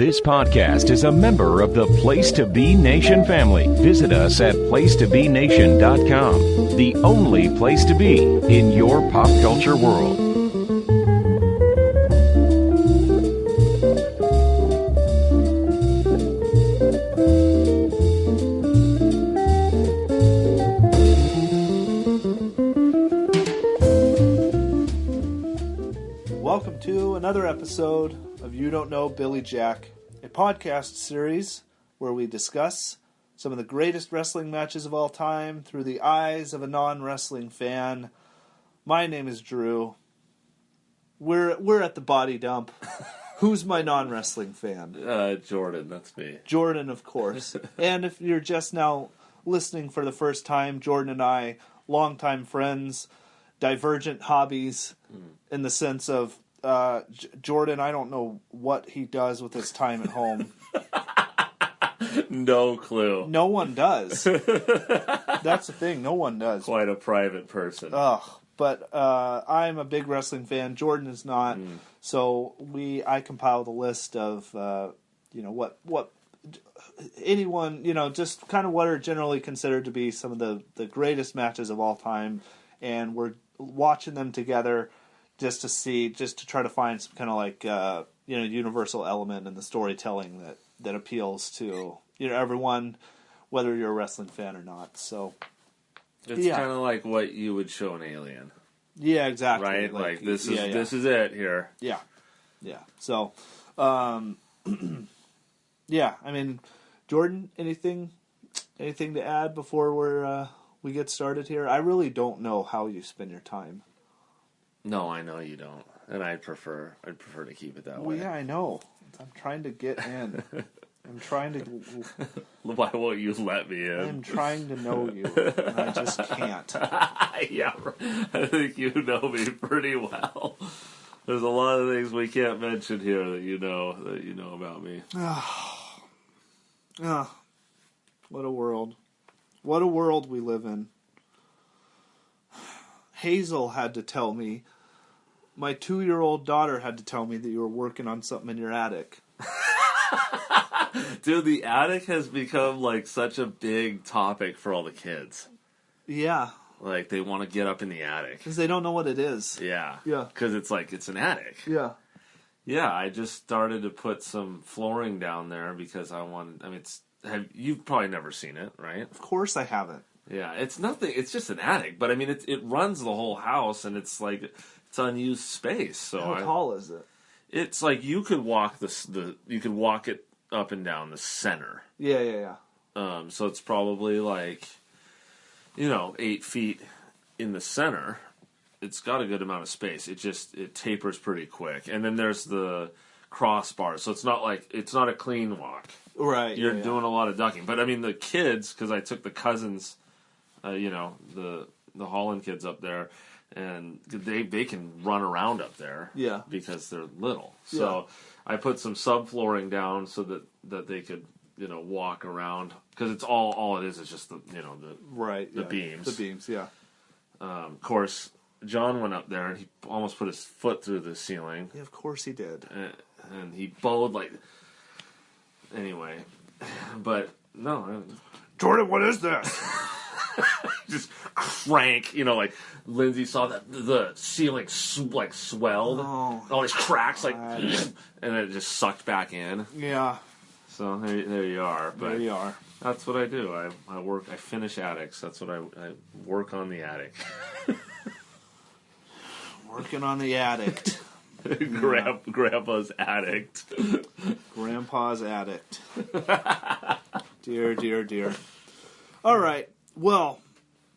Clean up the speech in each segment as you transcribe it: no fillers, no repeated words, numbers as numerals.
This podcast is a member of the Place to Be Nation family. Visit us at placetobenation.com, the only place to be in your pop culture world. Welcome to another episode of You Don't Know Billy Jack, a podcast series where we discuss some of the greatest wrestling matches of all time through the eyes of a non-wrestling fan. My name is Drew. We're at the body dump. Who's my non-wrestling fan? Jordan, that's me. Jordan, of course. And if you're just now listening for the first time, Jordan and I, longtime friends, divergent hobbies in the sense of Jordan, I don't know what he does with his time at home. No clue. No one does. That's the thing. No one does. Quite a private person. But I'm a big wrestling fan. Jordan is not. So I compiled a list of what anyone, just kind of what are generally considered to be some of the greatest matches of all time, and we're watching them together just to try to find some kind of like universal element in the storytelling that appeals to everyone, whether you're a wrestling fan or not. So it's kind of like what you would show an alien. Yeah, exactly. Right? Like this is it here. Yeah. Yeah. So yeah, I mean, Jordan, anything to add before we get started here? I really don't know how you spend your time. No, I know you don't, and I'd prefer to keep it that way. Well, yeah, I know. I'm trying to get in. I'm trying to. Why won't you let me in? I'm trying to know you, and I just can't. Yeah, I think you know me pretty well. There's a lot of things we can't mention here that you know about me. What a world! What a world we live in. Hazel had to tell me, my 2-year-old daughter had to tell me that you were working on something in your attic. Dude, the attic has become like such a big topic for all the kids. Yeah. Like they want to get up in the attic. Because they don't know what it is. Yeah. Yeah. Because it's an attic. Yeah. Yeah, I just started to put some flooring down there because you've probably never seen it, right? Of course I haven't. Yeah, it's nothing. It's just an attic, but I mean, it runs the whole house, and it's like it's unused space. So how tall is it? It's like you could walk you could walk it up and down the center. Yeah. So it's probably like 8 feet in the center. It's got a good amount of space. It tapers pretty quick, and then there's the crossbar. So it's not a clean walk. Right. You're doing a lot of ducking, but I mean the kids, because I took the cousins. The Holland kids up there, and they can run around up there. Yeah, because they're little. So I put some subflooring down so that they could walk around, because it's all it is just the beams. The beams, yeah. Of course, John went up there and he almost put his foot through the ceiling. Yeah, of course he did. And he bowed like. Anyway, but no, Jordan, what is this? Just crank, like Lindsay saw that the ceiling swelled, all these cracks, and then it just sucked back in. Yeah. So there you are. But there you are. That's what I do. I finish attics. That's what I work on the attic. Working on the attic. Grandpa's addict. Grandpa's addict. Dear, dear, dear. All right. Well,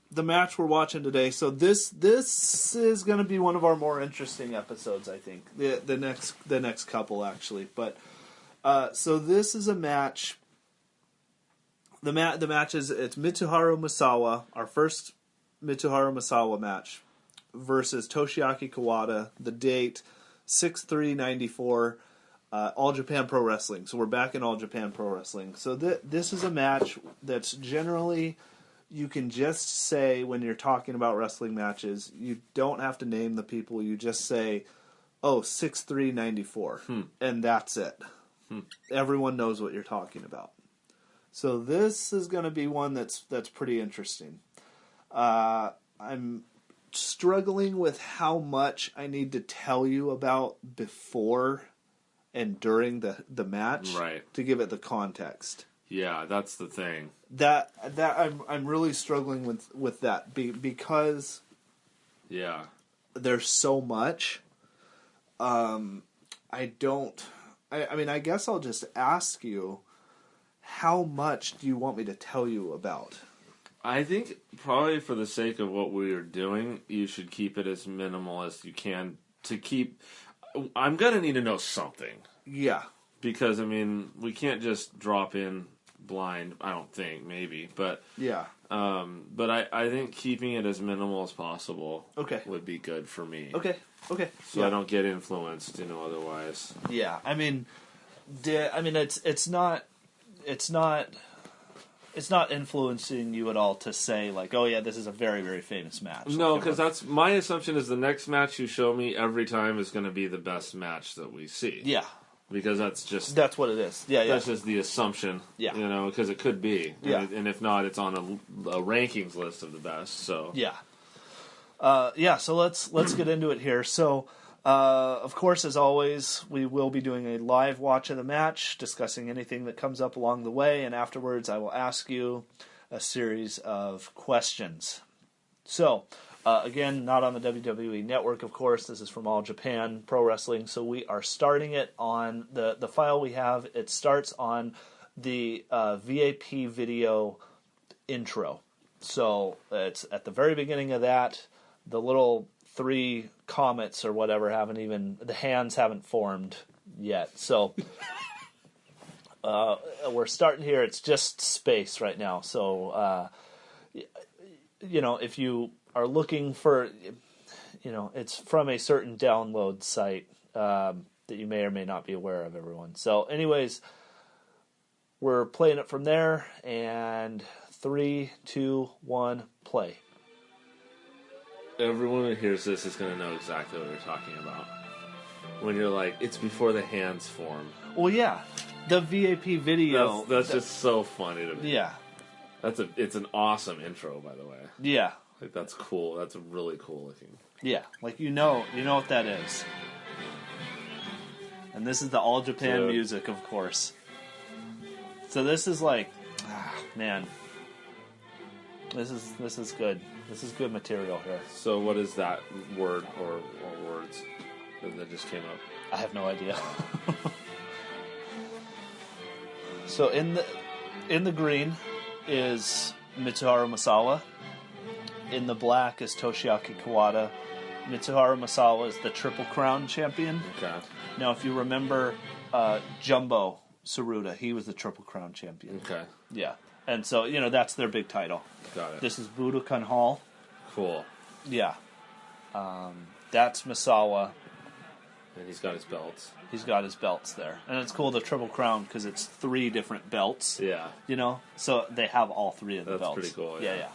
the match we're watching today. So this is going to be one of our more interesting episodes, I think. The next couple actually. But so this is a match. The match is Mitsuharu Misawa, our first Mitsuharu Misawa match, versus Toshiaki Kawada. The date 6/3/94. All Japan Pro Wrestling. So we're back in All Japan Pro Wrestling. So this is a match that's generally, you can just say when you're talking about wrestling matches, you don't have to name the people. You just say, 6/3/94. And that's it. Everyone knows what you're talking about. So this is going to be one that's pretty interesting. I'm struggling with how much I need to tell you about before and during the match, to give it the context. Yeah, that's the thing. That I'm really struggling with that because there's so much. I guess I'll just ask you, how much do you want me to tell you about? I think probably for the sake of what we are doing, you should keep it as minimal as you can to keep... I'm going to need to know something. Yeah. Because, we can't just drop in blind, I don't think, maybe. But yeah. But I think keeping it as minimal as possible would be good for me. Okay. So I don't get influenced, otherwise. Yeah. It's not influencing you at all to say, like, oh yeah, this is a very, very famous match. No, because that's my assumption is the next match you show me every time is going to be the best match that we see. Yeah. Because that's what it is. Yeah. That's just the assumption. Yeah. Because it could be. Yeah. And if not, it's on a rankings list of the best. So. Yeah. So let's get into it here. So, of course, as always, we will be doing a live watch of the match, discussing anything that comes up along the way, and afterwards I will ask you a series of questions. So, again, not on the WWE Network, of course. This is from All Japan Pro Wrestling, so we are starting it on the file we have. It starts on the VAP video intro. So it's at the very beginning of that. The little 3 comets or whatever the hands haven't formed yet. So we're starting here. It's just space right now. So, if you are looking for, it's from a certain download site that you may or may not be aware of, everyone. So anyways, we're playing it from there, and 3, 2, 1, play. Everyone who hears this is going to know exactly what you're talking about. When you're like, it's before the hands form. Well, yeah. The VAP video. That's just so funny to me. Yeah. It's an awesome intro, by the way. Yeah. Like, that's cool. That's really cool looking. Yeah. Like, you know what that is. And this is the All Japan music, of course. So this is like, man. This is good. This is good material here. So what is that word or words that just came up? I have no idea. So in the green is Mitsuharu Misawa. In the black is Toshiaki Kawada. Mitsuharu Misawa is the Triple Crown champion. Okay. Now, if you remember Jumbo Tsuruta, he was the Triple Crown champion. Okay. Yeah. And so, that's their big title. Got it. This is Budokan Hall. Cool. Yeah. That's Misawa. And he's got his belts. He's got his belts there. And it's cool, the Triple Crown, because it's 3 different belts. Yeah. So they have all 3 of the belts. That's pretty cool, yeah.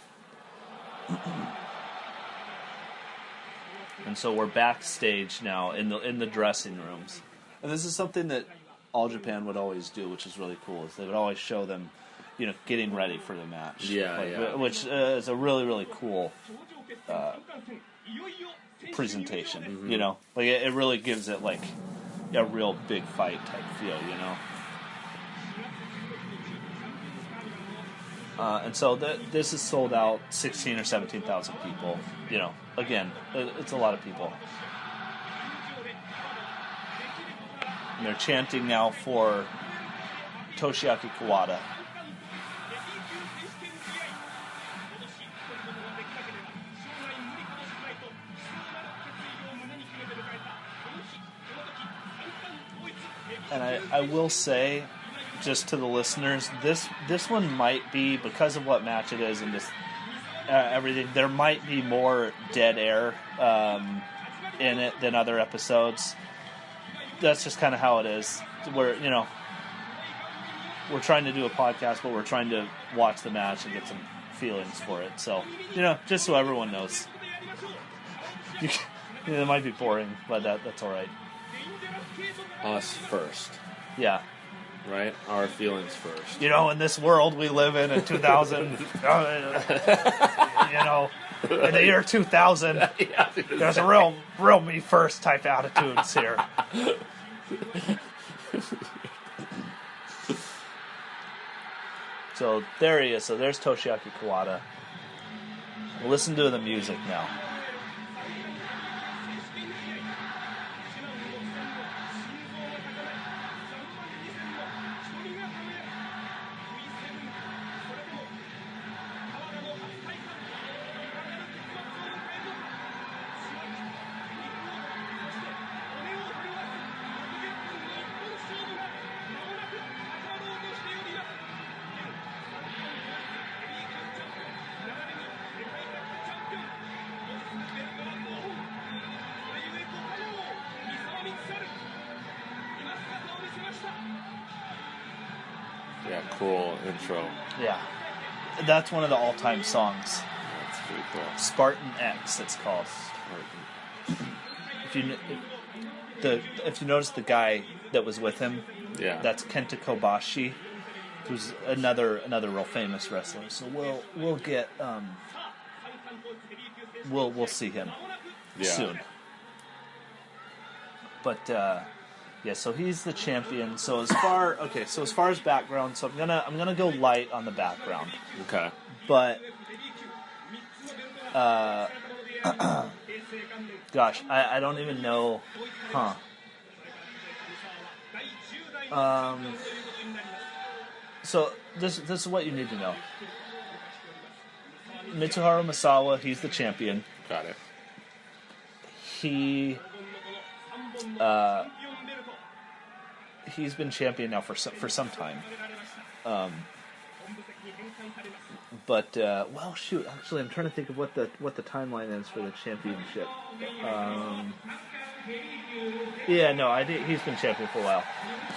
And so we're backstage now in the dressing rooms. And this is something that All Japan would always do, which is really cool, is they would always show them getting ready for the match. Yeah. Which is a really, really cool presentation, Mm-hmm. Like, it really gives it, like, a real big fight type feel, And so this is sold out 16 or 17,000 people. Again, it's a lot of people. And they're chanting now for Toshiaki Kawada. And I will say, just to the listeners, this one might be, because of what match it is and just everything, there might be more dead air in it than other episodes. That's just kind of how it is. We're trying to do a podcast, but we're trying to watch the match and get some feelings for it. So, just so everyone knows. It might be boring, but that's all right. Us first. Yeah. Right? Our feelings first. You know, in this world we live in 2000, in the year 2000, there's a real me first type attitudes here. So there he is. So there's Toshiaki Kawada. Listen to the music now. Yeah, cool intro. Yeah. That's one of the all-time songs. That's pretty cool. Spartan X, it's called. If you notice the guy that was with him, that's Kenta Kobashi, who's another real famous wrestler. So we'll get we'll see him soon. But so he's the champion. So as far as background, so I'm gonna go light on the background. Okay. But gosh, I don't even know, So this is what you need to know. Mitsuharu Misawa, he's the champion. Got it. He's been champion now for some time. But actually, I'm trying to think of what the timeline is for the championship. He's been champion for a while.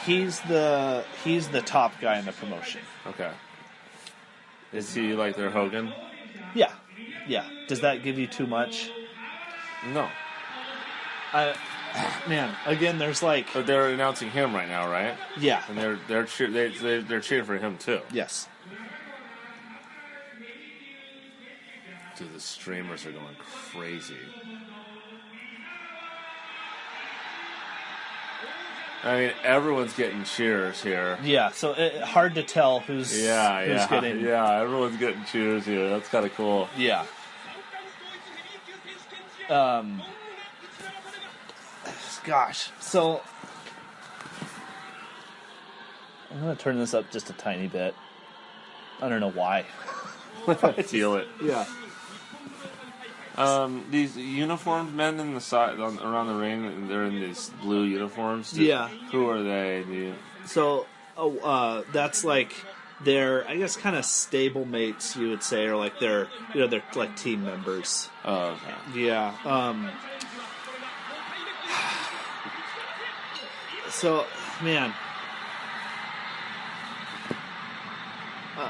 He's the top guy in the promotion. Okay. Is he like their Hogan? Yeah. Does that give you too much? No. Again, there's like. But they're announcing him right now, right? Yeah. And they're cheering for him too. Yes. Dude, the streamers are going crazy. I mean, everyone's getting cheers here. Yeah, so hard to tell who's getting. Yeah, everyone's getting cheers here. That's kind of cool. Yeah. Gosh, so I'm gonna turn this up just a tiny bit. I don't know why. I feel it. Yeah. These uniformed men in the side around the ring, they're in these blue uniforms. Yeah. Who are they? So, that's like their, I guess, kind of stable mates, you would say, or like they're like team members. Oh, okay. Yeah. So, man.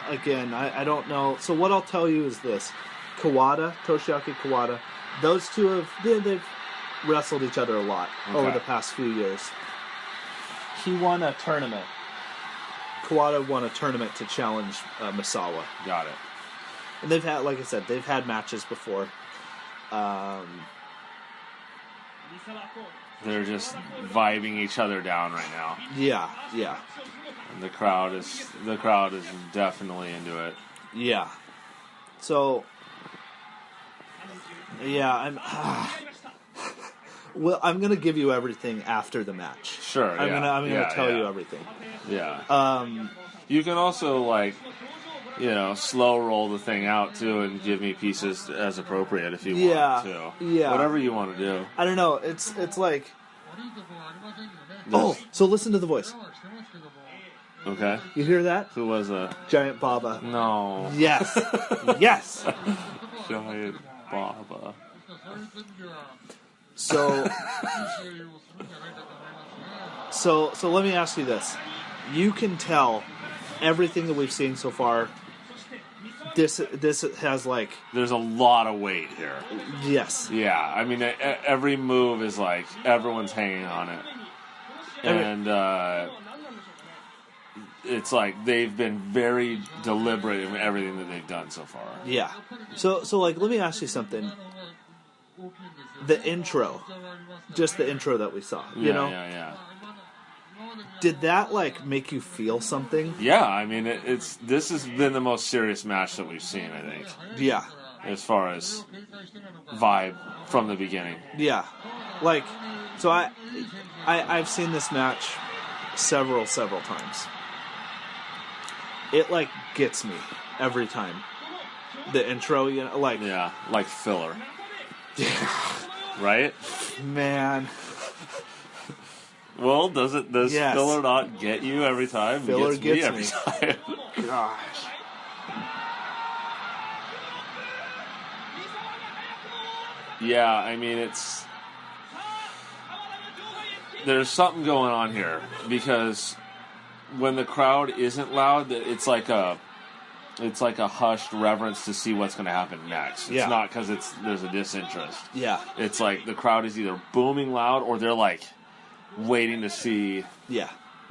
Again, I don't know. So what I'll tell you is this. Toshiaki Kawada, those two they've wrestled each other a lot over the past few years. He won a tournament. Kawada won a tournament to challenge Misawa. Got it. And they've had, like I said, they've had matches before. They're just vibing each other down right now. Yeah. And the crowd is definitely into it. Yeah. So, yeah, I'm gonna give you everything after the match. Sure. I'm gonna tell you everything. Yeah. You can also slow roll the thing out too, and give me pieces as appropriate if you want to. Yeah. Whatever you want to do. I don't know. It's like. Oh, so listen to the voice. Okay. You hear that? Who was that? Giant Baba. No. Yes. Yes. Giant Baba. So let me ask you this. You can tell everything that we've seen so far, this has like... There's a lot of weight here. Yes. Yeah, I mean, every move is like, everyone's hanging on it. And it's like they've been very deliberate in everything that they've done so far. Yeah. So like, let me ask you something. The intro, just the intro that we saw, you know? Yeah. Did that, like, make you feel something? Yeah, I mean, this has been the most serious match that we've seen, I think. Yeah. As far as vibe from the beginning. Yeah. Like, so I've seen this match several times. It, like, gets me every time. The intro, you know, like... Yeah, like filler. Right? Man. Well, does filler not get you every time? Filler gets me every time. Gosh. Yeah, I mean, there's something going on here, because when the crowd isn't loud, it's like a hushed reverence to see what's going to happen next. It's not because there's a disinterest. Yeah. It's like the crowd is either booming loud or they're like waiting to see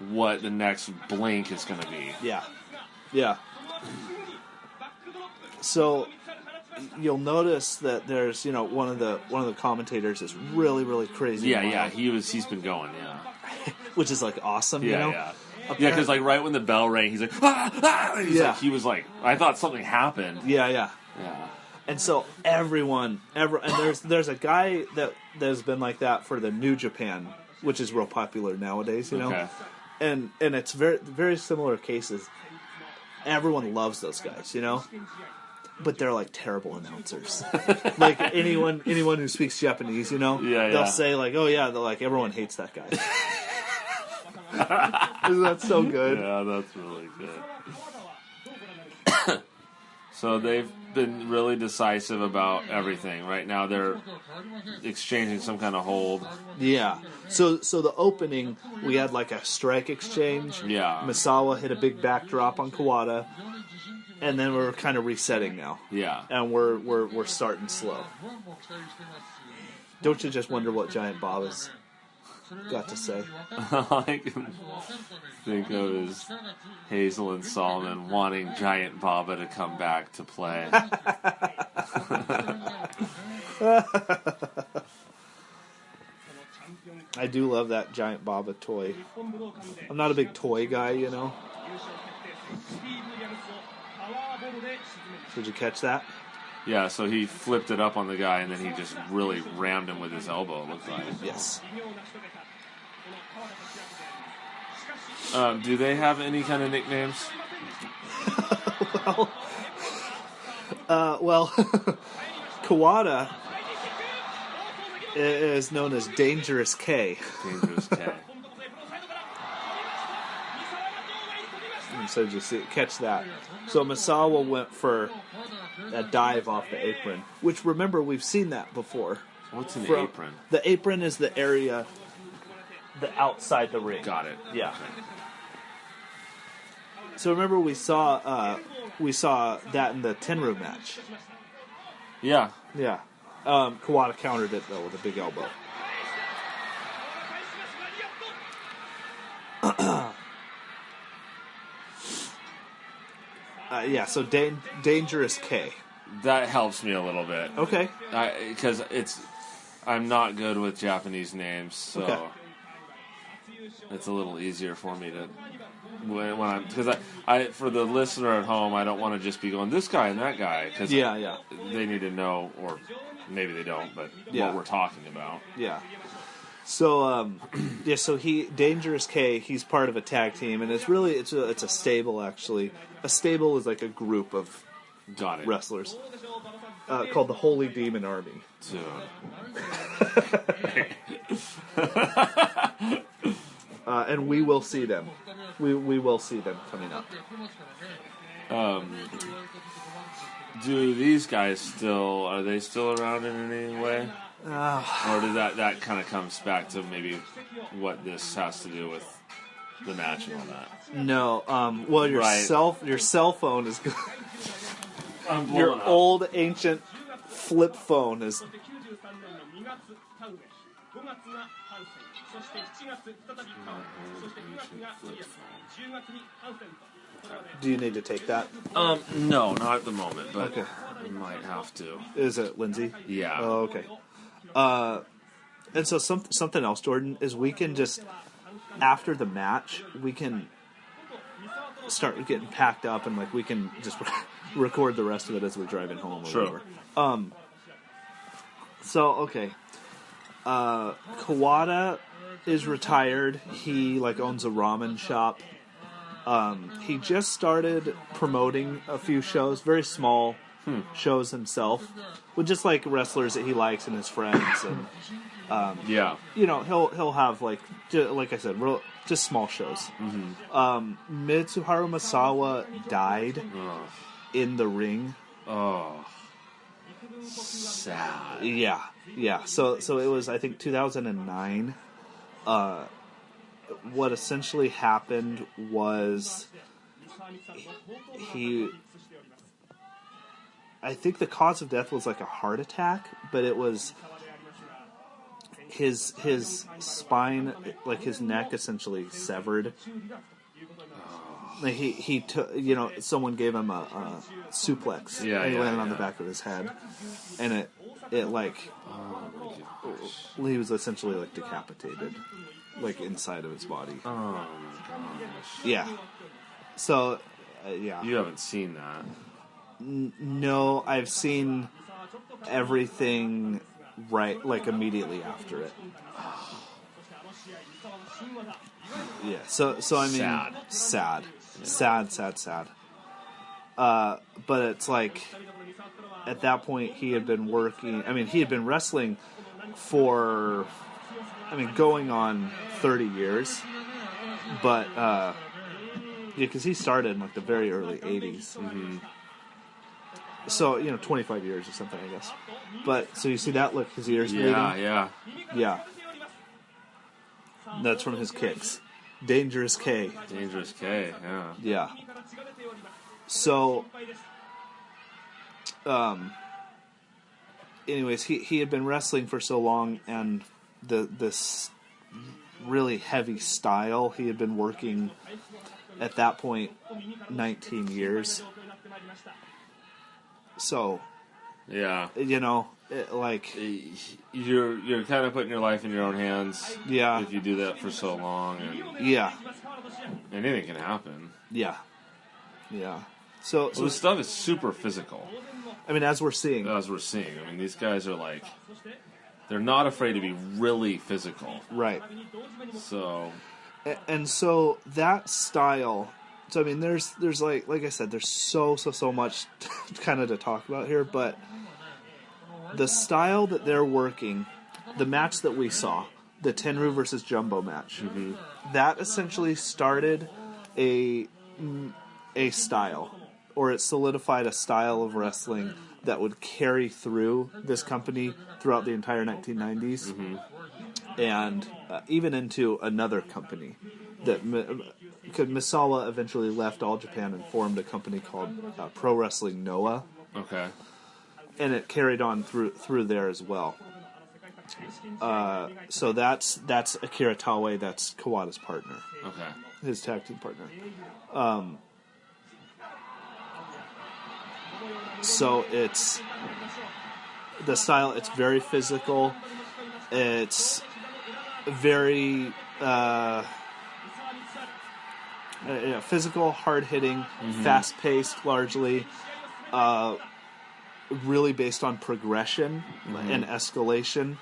what the next blink is going to be. Yeah. Yeah. So you'll notice that there's, you know, one of the commentators is really, really crazy. Yeah. He's been going, which is like awesome, you know? Yeah. Yeah, because like right when the bell rang, he's like, he was like, I thought something happened. Yeah. And so and there's a guy that's been like that for the New Japan, which is real popular nowadays, you know. Okay. And it's very, very similar cases. Everyone loves those guys, you know. But they're like terrible announcers. Like anyone who speaks Japanese, you know, they'll say like, "Oh yeah," they're like, everyone hates that guy. Isn't that so good? Yeah, that's really good. So they've been really decisive about everything. Right now they're exchanging some kind of hold. Yeah. So the opening, we had like a strike exchange. Yeah. Misawa hit a big backdrop on Kawada. And then we're kind of resetting now. Yeah. And we're starting slow. Don't you just wonder what Giant Bob has got to say? I can think of is Hazel and Solomon wanting Giant Baba to come back to play. I do love that Giant Baba toy. I'm not a big toy guy, you know. Did you catch that? Yeah, so he flipped it up on the guy, and then he just really rammed him with his elbow, it looked like. Yes. Do they have any kind of nicknames? Well, Kawada is known as Dangerous K. Dangerous K. So just catch that. So Misawa went for a dive off the apron, which, remember, we've seen that before. What's an apron? The apron is the area outside the ring. Got it. Yeah. Okay. So remember we saw that in the Tenru match. Yeah. Yeah. Kawada countered it though with a big elbow. Yeah, so Dangerous K. That helps me a little bit. Okay. Because I'm not good with Japanese names, so it's a little easier for me to when I'm, because I for the listener at home, I don't want to just be going this guy and that guy, because they need to know, or maybe they don't, but what we're talking about. Yeah. So so Dangerous K, he's part of a tag team, and it's really it's a stable actually. A stable is like a group of wrestlers called the Holy Demon Army. And we will see them. We will see them coming up. Do these guys are they still around in any way? Or did that kind of comes back to maybe what this has to do with the match and all that? No. Well, your cell phone is good. Your old ancient flip phone is. Do you need to take that? No, not at the moment, but okay. I might have to. Is it Lindsay? Yeah. Oh, okay. And so something else, Jordan, is we can just, after the match, we can start getting packed up and like we can just record the rest of it as we're driving home or whatever. So, okay. Kawada is retired. He like owns a ramen shop. He just started promoting a few shows, very small shows himself, with just like wrestlers that he likes and his friends, and you know, he'll have like I said, just small shows. Mitsuharu Misawa died in the ring. Oh, sad. Yeah. So it was, I think, 2009. What essentially happened was I think the cause of death was like a heart attack, but it was his spine, like his neck, essentially severed. Like he took, you know, someone gave him a suplex. And he landed on the back of his head, and it like he was essentially like decapitated, like inside of his body. Oh my gosh. Yeah. So, yeah. You haven't seen that. No, I've seen everything right, like immediately after it. Yeah. So I mean, sad. But it's like, at that point he had been working. I mean, he had been wrestling for, going on 30 years. But because he started in like the very early 80s. So, 25 years or something, I guess. But, so you see that look, his ears bleeding? Yeah. That's from his kicks. Dangerous K. Dangerous K, yeah. Yeah. So, anyways, he had been wrestling for so long, and this really heavy style, he had been working, at that point, 19 years. So, yeah, you're kind of putting your life in your own hands. Yeah, if you do that for so long, and anything can happen. Yeah. So this stuff is super physical. As we're seeing, these guys are like, they're not afraid to be really physical, right? So, and so that style. So there's like I said, there's so much kind of to talk about here, but the style that they're working, the match that we saw, the Tenryu versus Jumbo match, that essentially started a style, or it solidified a style of wrestling that would carry through this company throughout the entire 1990s, and even into another company that. Because Misawa eventually left All Japan and formed a company called Pro Wrestling Noah. Okay. And it carried on through there as well. So that's Akira Taue, that's Kawada's partner. Okay. His tag team partner. So it's the style, it's very physical. It's very physical, hard-hitting, fast-paced, largely, really based on progression and escalation,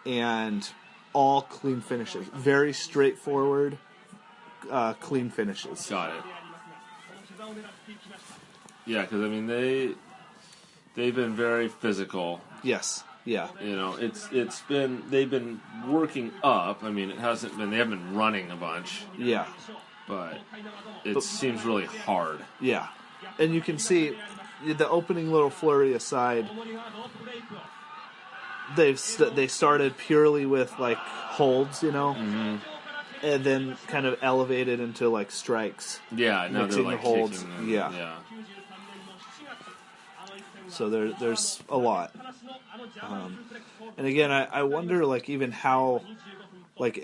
and all clean finishes. Very straightforward, clean finishes. Got it. Yeah, because they've been very physical. Yes. Yeah. They've been working up. It hasn't been. They haven't been running a bunch. Yeah. But it seems really hard. Yeah. And you can see the opening little flurry aside, they started purely with like holds, and then kind of elevated into like strikes. Yeah, now they're like holds. Kicking Yeah. So there's a lot. And again, I wonder like even how like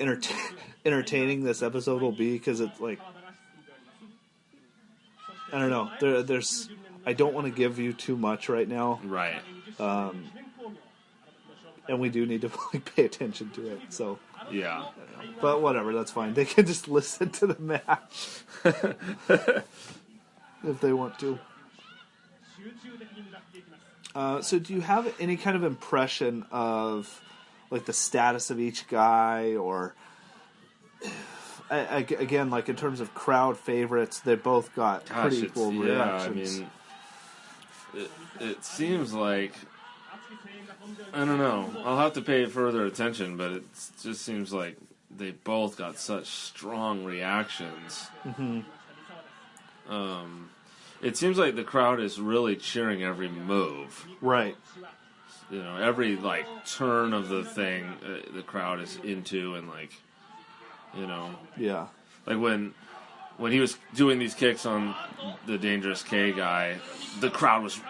entertaining this episode will be, because it's like, I don't know. There's I don't want to give you too much right now. Right. And we do need to like pay attention to it. So yeah. But whatever, that's fine. They can just listen to the match if they want to. So do you have any kind of impression of like the status of each guy, or again, like in terms of crowd favorites, they both got pretty equal reactions. I mean, it seems like, I don't know, I'll have to pay further attention, but it just seems like they both got such strong reactions. Mm-hmm. It seems like the crowd is really cheering every move. Right. You know, every like turn of the thing, the crowd is into, and like, you know, yeah, like when he was doing these kicks on the Dangerous K guy, the crowd was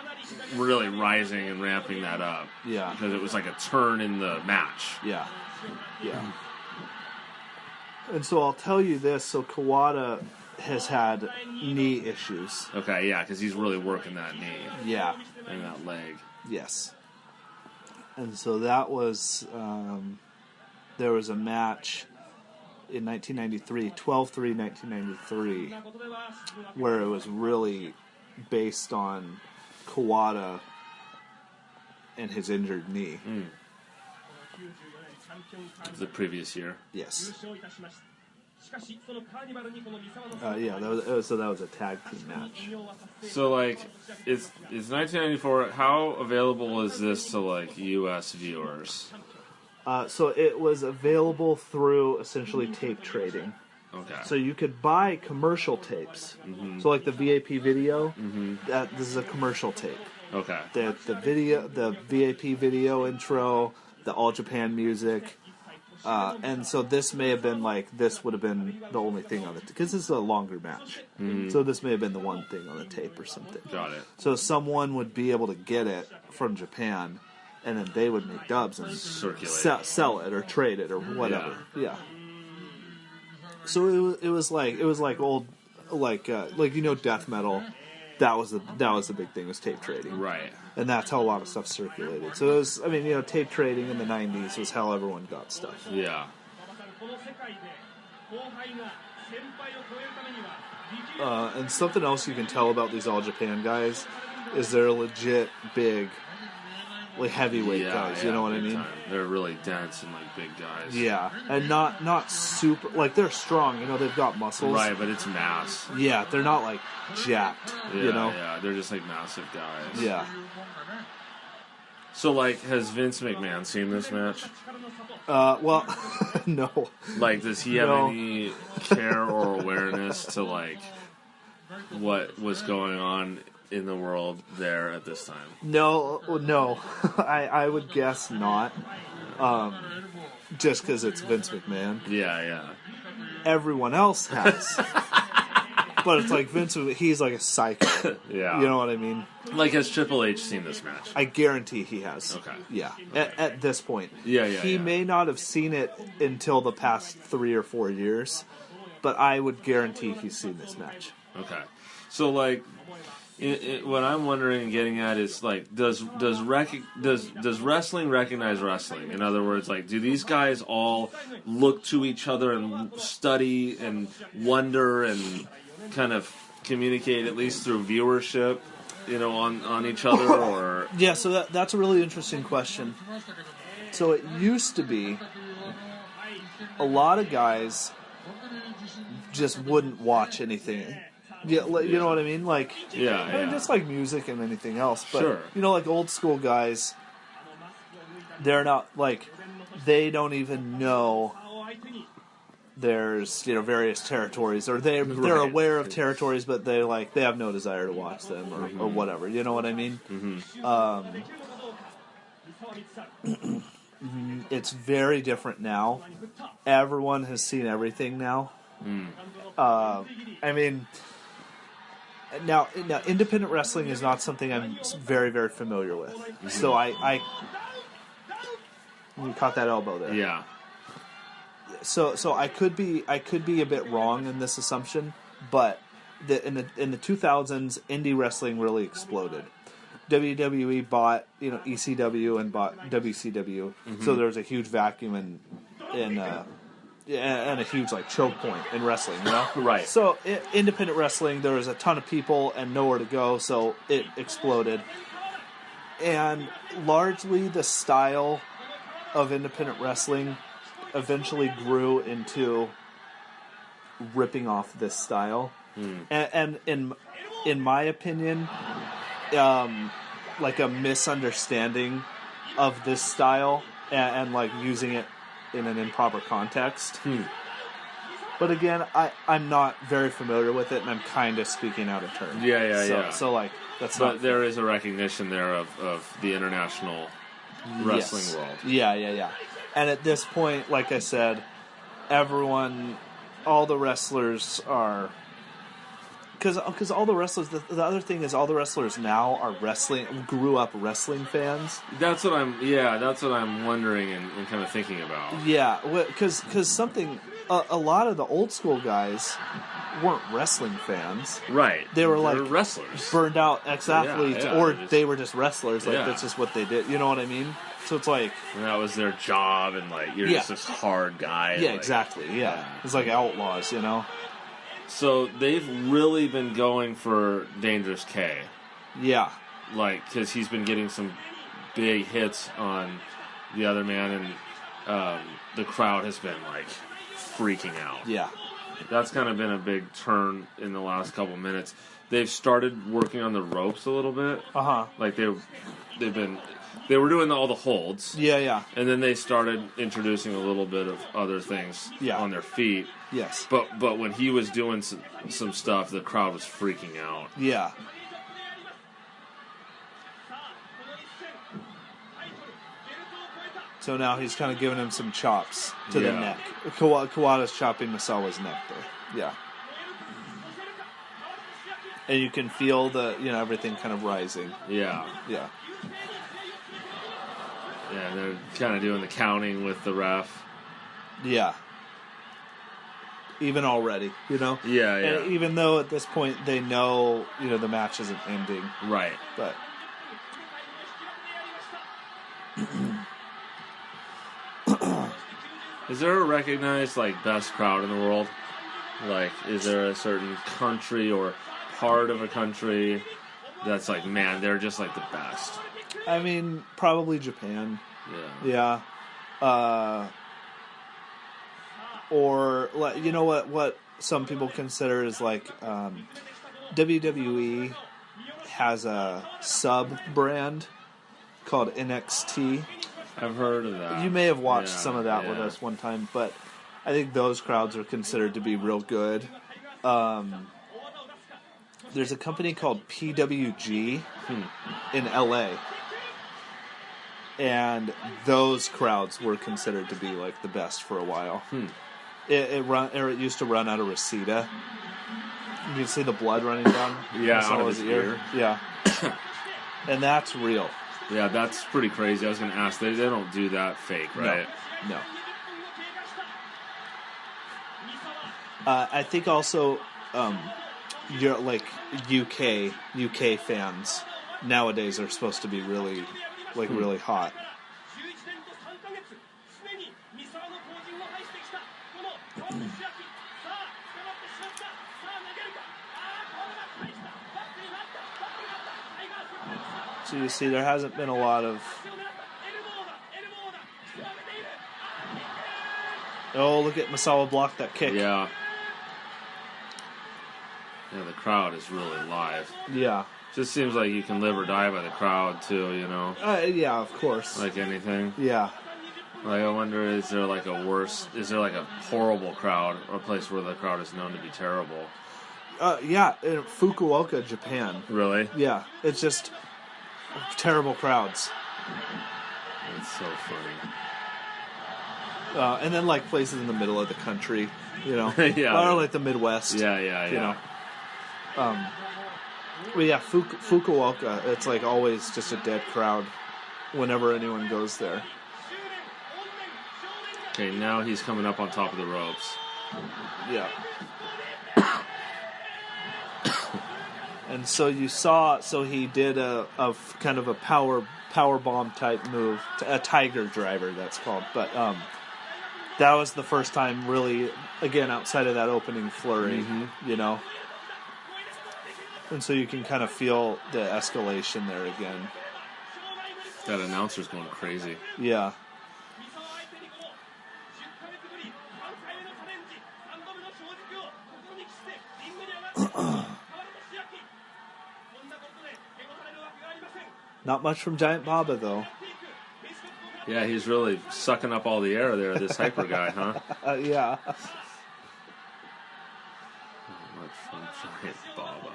really rising and ramping that up. Yeah, because it was like a turn in the match. Yeah, yeah. And so I'll tell you this: so Kawada has had knee issues. Okay, yeah, because he's really working that knee. Yeah, and that leg. Yes. And so that was, there was a match in 1993, 12-3 1993, where it was really based on Kawada and his injured knee. Mm. The previous year. Yes. Yeah, that was a tag team match. So, like, it's 1994. How available is this to, like, U.S. viewers? So it was available through, essentially, tape trading. Okay. So you could buy commercial tapes. Mm-hmm. So, like the VIP video, mm-hmm. This is a commercial tape. Okay. The video, the VIP video intro, the All Japan music. And so this may have been this would have been the only thing on it, because this is a longer match. Mm-hmm. So this may have been the one thing on the tape or something. Got it. So someone would be able to get it from Japan, and then they would make dubs and circulate, sell it or trade it or whatever. Yeah. So it was like old death metal. That was the big thing, was tape trading. Right. And that's how a lot of stuff circulated. So it was, tape trading in the 90s was how everyone got stuff. Yeah. And something else you can tell about these All Japan guys is they're legit big, heavyweight guys. You know what I mean? They're really dense and big guys. Yeah, and not super. They're strong. They've got muscles. Right, but it's mass. Yeah, they're not jacked. Yeah, yeah, they're just massive guys. Yeah. So has Vince McMahon seen this match? Well, no. Does he have any care or awareness to what was going on in the world there at this time? No. I would guess not. Just because it's Vince McMahon. Yeah. Everyone else has. But it's Vince, he's a psycho. Yeah. You know what I mean? Has Triple H seen this match? I guarantee he has. Okay. Yeah. At this point. Yeah. He may not have seen it until the past 3 or 4 years, but I would guarantee he's seen this match. Okay. So, what I'm wondering and getting at is, does wrestling recognize wrestling? In other words, do these guys all look to each other and study and wonder and kind of communicate, at least through viewership, on each other? Or yeah, so that's a really interesting question. So it used to be a lot of guys just wouldn't watch anything. Yeah, you know what I mean? Just like music and anything else. But, sure. Old school guys, they're not, they don't even know there's, various territories, or they're aware of territories, but they have no desire to watch them, or whatever. You know what I mean? Mm-hmm. It's very different now. Everyone has seen everything now. Now, independent wrestling is not something I'm very, very familiar with. Mm-hmm. So you caught that elbow there. Yeah. So I could be a bit wrong in this assumption, but in the 2000s, indie wrestling really exploded. WWE bought ECW and bought WCW, so there was a huge vacuum and a huge like choke point in wrestling, Right. So independent wrestling, there was a ton of people and nowhere to go, so it exploded. And largely the style of independent wrestling eventually grew into ripping off this style. And in my opinion, like a misunderstanding of this style and like using it in an improper context. But again, I'm not very familiar with it, and I'm kind of speaking out of turn. Yeah. So like that's but not. There is a recognition there of the international wrestling world. Yeah. And at this point, like I said, all the wrestlers are. Because all the wrestlers, the other thing is all the wrestlers now are grew up wrestling fans. That's what I'm wondering and kind of thinking about. Yeah, because a lot of the old school guys weren't wrestling fans. Right. They were They're like wrestlers. burned out ex-athletes, or they were just wrestlers. Like that's just what they did. You know what I mean? So it's like... And that was their job, and like you're just this hard guy. Yeah, like, exactly, yeah. It's like outlaws, you know? So they've really been going for Dangerous K. Yeah. Like, because he's been getting some big hits on the other man, and the crowd has been, like, freaking out. Yeah. That's kind of been a big turn in the last couple minutes. They've started working on the ropes a little bit. Uh-huh. Like, they were doing all the holds. Yeah. And then they started introducing a little bit of other things on their feet. Yes. But when he was doing some stuff, the crowd was freaking out. Yeah. So now he's kind of giving him some chops to the neck. Kawada's chopping Misawa's neck there. Yeah. And you can feel everything kind of rising. Yeah. Yeah. Yeah, they're kind of doing the counting with the ref. Yeah. Even already, Yeah. And even though at this point they know, the match isn't ending. Right. But... Is there a recognized, best crowd in the world? Is there a certain country or part of a country that's man, they're just, the best? I mean, probably Japan. Yeah. Yeah. Or, what some people consider is, WWE has a sub-brand called NXT. I've heard of that. You may have watched some of that with us one time, but I think those crowds are considered to be real good. There's a company called PWG in LA, and those crowds were considered to be the best for a while. It used to run out of Reseda. You can see the blood running down. Out of his ear. Yeah, and that's real. Yeah, that's pretty crazy. I was going to ask. They don't do that fake, right? No. I think also, you're UK fans nowadays are supposed to be really, really hot. So you see, there hasn't been a lot of... Oh, look at Misawa block that kick. Yeah. Yeah, the crowd is really live. Yeah. Just seems like you can live or die by the crowd, too, Yeah, of course. Like anything. Yeah. I wonder, is there a horrible crowd, or a place where the crowd is known to be terrible? Yeah, in Fukuoka, Japan. Really? Yeah, it's just terrible crowds. It's so funny. And then places in the middle of the country, Yeah. Or the Midwest. Yeah. But yeah, Fukuoka, it's always just a dead crowd whenever anyone goes there. Okay, now he's coming up on top of the ropes. Yeah. And so you saw, so he did a kind of a power bomb type move, a tiger driver that's called. But that was the first time really, again, outside of that opening flurry, you know. And so you can kind of feel the escalation there again. That announcer's going crazy. Yeah. Not much from Giant Baba, though. Yeah, he's really sucking up all the air there, this hyper guy, huh? Yeah. Not much from Giant Baba.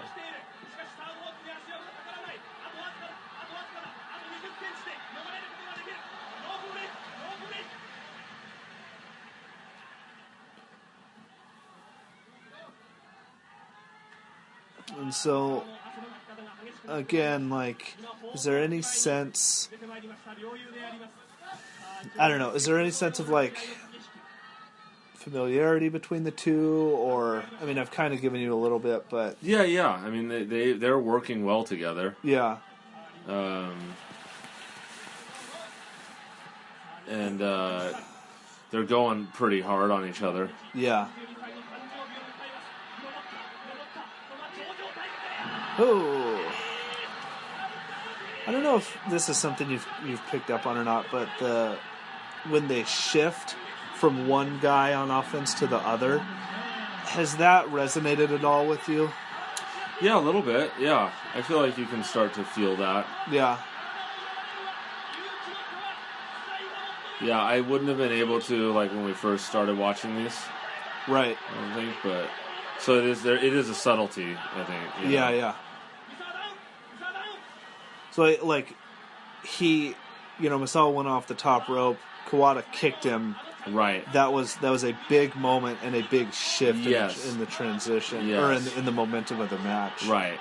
And so, again, like, is there any sense... I don't know. Is there any sense of, like, familiarity between the two? Or, I mean, I've kind of given you a little bit, but... Yeah. I mean, they're working well together. Yeah. And they're going pretty hard on each other. Yeah. Oh, I don't know if this is something you've picked up on or not, but when they shift from one guy on offense to the other, has that resonated at all with you? Yeah, a little bit. Yeah, I feel like you can start to feel that. Yeah. Yeah, I wouldn't have been able to like when we first started watching these. Right. I don't think, but so it is. There, it is a subtlety, I think. You know? Yeah. So, like, Misawa went off the top rope. Kawada kicked him. Right. That was a big moment and a big shift Yes. in the transition, Yes. or in the momentum of the match. Right.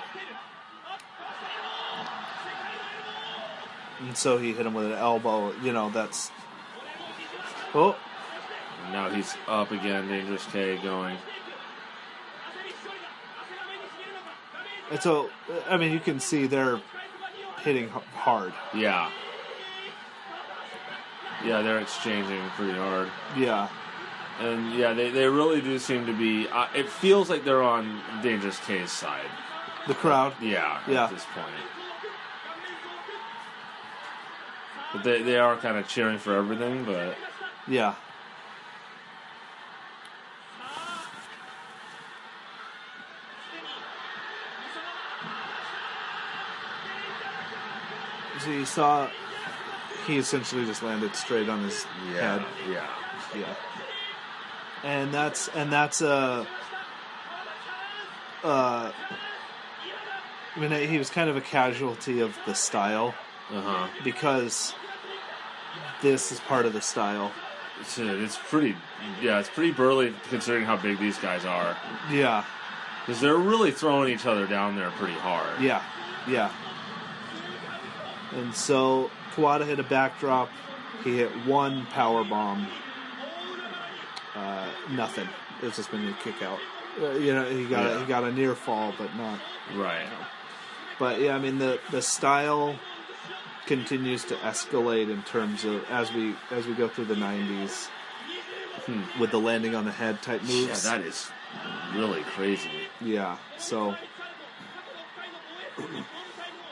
And so he hit him with an elbow. That's... Oh. And now he's up again. Dangerous K going. And so, I mean, you can see they're hitting hard. Yeah. Yeah, they're exchanging pretty hard. Yeah. And, yeah, they really do seem to be... it feels like they're on Dangerous K's side. The crowd? Yeah, at this point. But they are kind of cheering for everything, but... Yeah. So you saw he essentially just landed straight on his head. Yeah. And that's I mean, he was kind of a casualty of the style. Because this is part of the style. It's pretty burly considering how big these guys are. Yeah. Because they're really throwing each other down there pretty hard. Yeah. And so Kawada hit a backdrop. He hit one power bomb. Nothing. It's just been a kick out. He got a near fall, but not right. But yeah, I mean the style continues to escalate in terms of as we go through the 90s with the landing on the head type moves. Yeah, that is really crazy. Yeah, so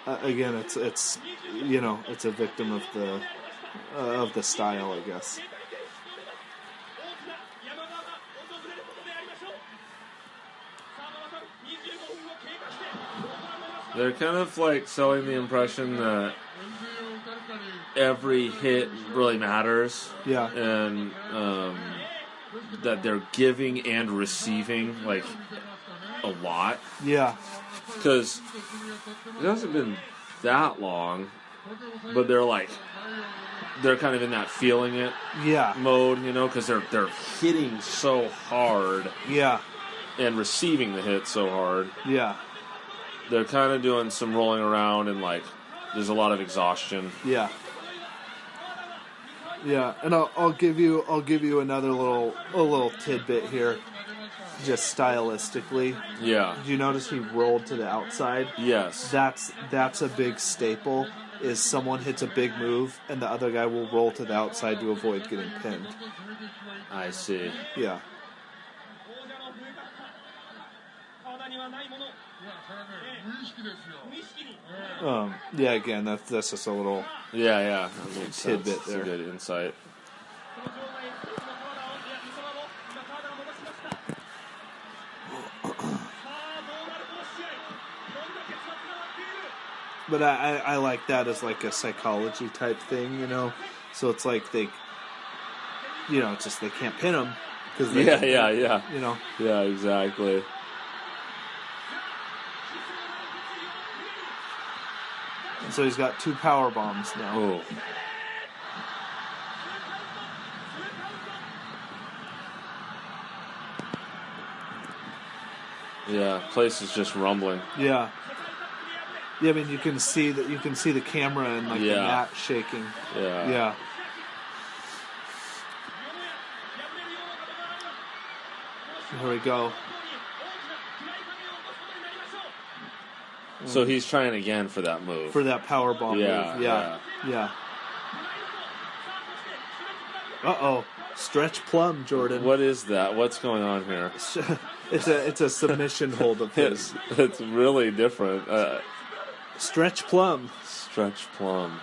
again, it's it's a victim of the style, I guess. They're kind of like selling the impression that every hit really matters. Yeah. And that they're giving and receiving like a lot. Yeah. Because it hasn't been that long, but they're kind of in that feeling it mode, because they're hitting so hard. Yeah. And receiving the hit so hard. Yeah. They're kind of doing some rolling around and there's a lot of exhaustion. Yeah. Yeah, and I'll give you another little tidbit here, just stylistically. Yeah. Did you notice he rolled to the outside? Yes. That's a big staple. Is someone hits a big move and the other guy will roll to the outside to avoid getting pinned. I see. Yeah. Yeah. Again, that's just a little Yeah. That makes tidbit sense. there. That's a good insight. But I like that as like a psychology type thing, you know. So it's like they, you know, it's just they can't pin him because Yeah. You know. Yeah, exactly. And so he's got 2 power bombs now. Oh. Yeah, place is just rumbling. Yeah. Yeah, I mean you can see the camera and like the mat shaking. Yeah. Yeah. Here we go. So he's trying again for that move. For that power bomb move. Yeah. Uh-oh. Stretch plum, Jordan. What is that? What's going on here? It's a submission hold of his. It's really different. Stretch plum. Stretch plum.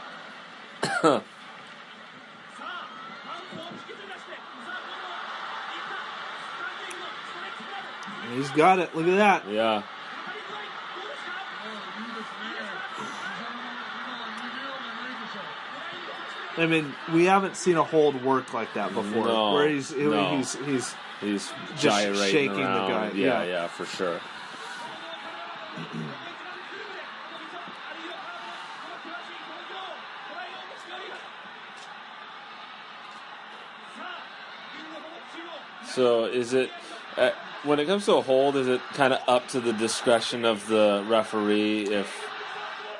He's got it. Look at that. Yeah. I mean, we haven't seen a hold work like that before. No, where he's he's just gyrating shaking around. the guy. Yeah, for sure. So is it, when it comes to a hold, is it kind of up to the discretion of the referee if,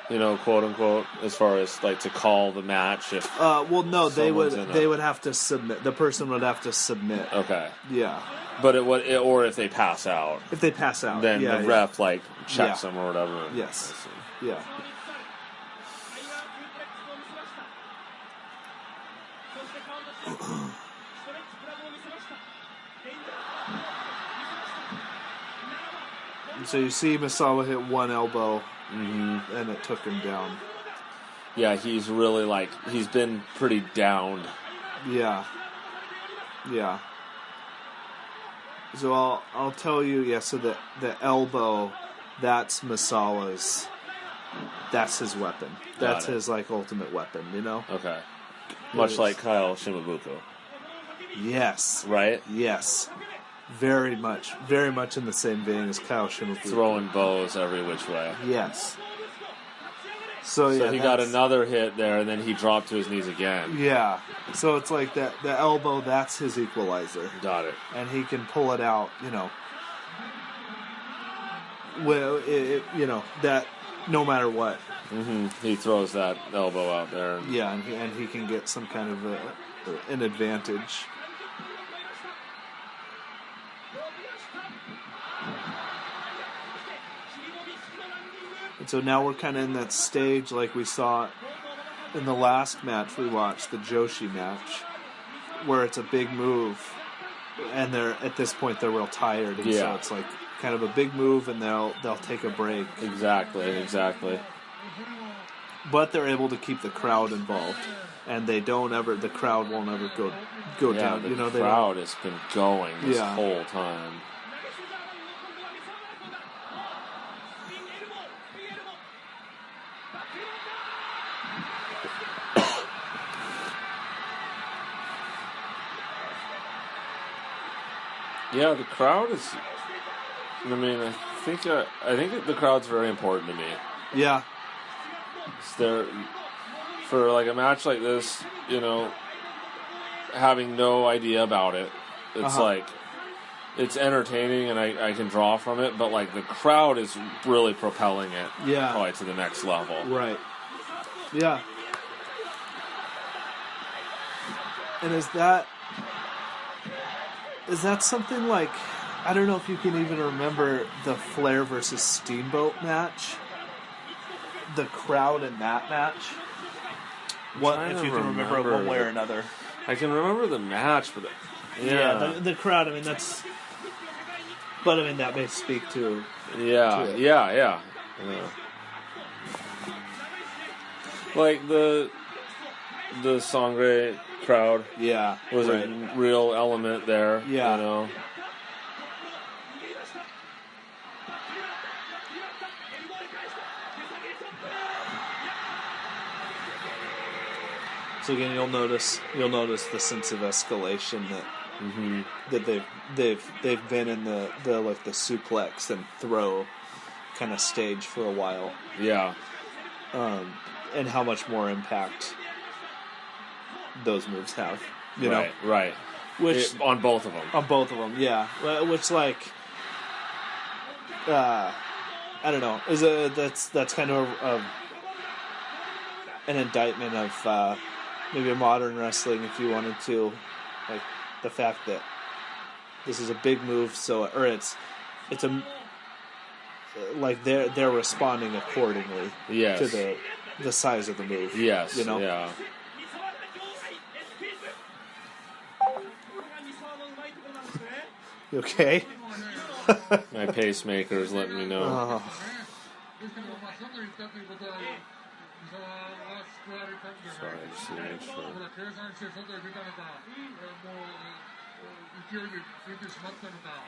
you know, quote unquote, as far as like to call the match? If well, no, they would have to submit. The person would have to submit. Okay. Yeah. But or if they pass out. If they pass out, then the ref like checks them or whatever. Yes. Yeah. So you see Misawa hit one elbow, and it took him down. Yeah, he's really he's been pretty downed. Yeah. So I'll tell you, so the elbow, that's Misawa's, that's his weapon. That's his ultimate weapon, you know? Okay. Much like Kyle Shimabuko. Yes. Right? Yes. Very much in the same vein as Kyle Shimabuko. Throwing bows every which way. Yes. So he got another hit there, and then he dropped to his knees again. Yeah. So it's like the elbow, that's his equalizer. Got it. And he can pull it out, you know. Well, that no matter what. Mm-hmm. He throws that elbow out there. Yeah, and he can get some kind of an advantage. And so now we're kind of in that stage like we saw in the last match we watched, the Joshi match, where it's a big move, and at this point they're real tired, and so it's like kind of a big move, and they'll take a break. Exactly. But they're able to keep the crowd involved, and the crowd won't ever go down. The crowd has been going this whole time. Yeah, the crowd is. I mean, I think the crowd's very important to me. Yeah. For a match like this, having no idea about it, it's it's entertaining and I can draw from it, but the crowd is really propelling it probably to the next level. Right. Yeah. And is that something like, I don't know if you can even remember the Flair versus Steamboat match, the crowd in that match. What if you can remember it one way or another? I can remember the match, but the crowd. I mean, that's. But I mean, that may speak to. Yeah. Like the Sangre crowd. Yeah, was a real element there. Yeah, you know. So again, you'll notice the sense of escalation that they've been in the like the suplex and throw kind of stage for a while. Yeah. And how much more impact those moves have. You know? Right. Which on both of them. On both of them, yeah. Which like, I don't know. That's kind of an indictment of maybe modern wrestling, if you wanted to, like the fact that this is a big move, it's a like they're responding accordingly to the size of the move. Yes, you know. Yeah. You okay? My pacemaker is letting me know. Oh. Sorry, just to make sure.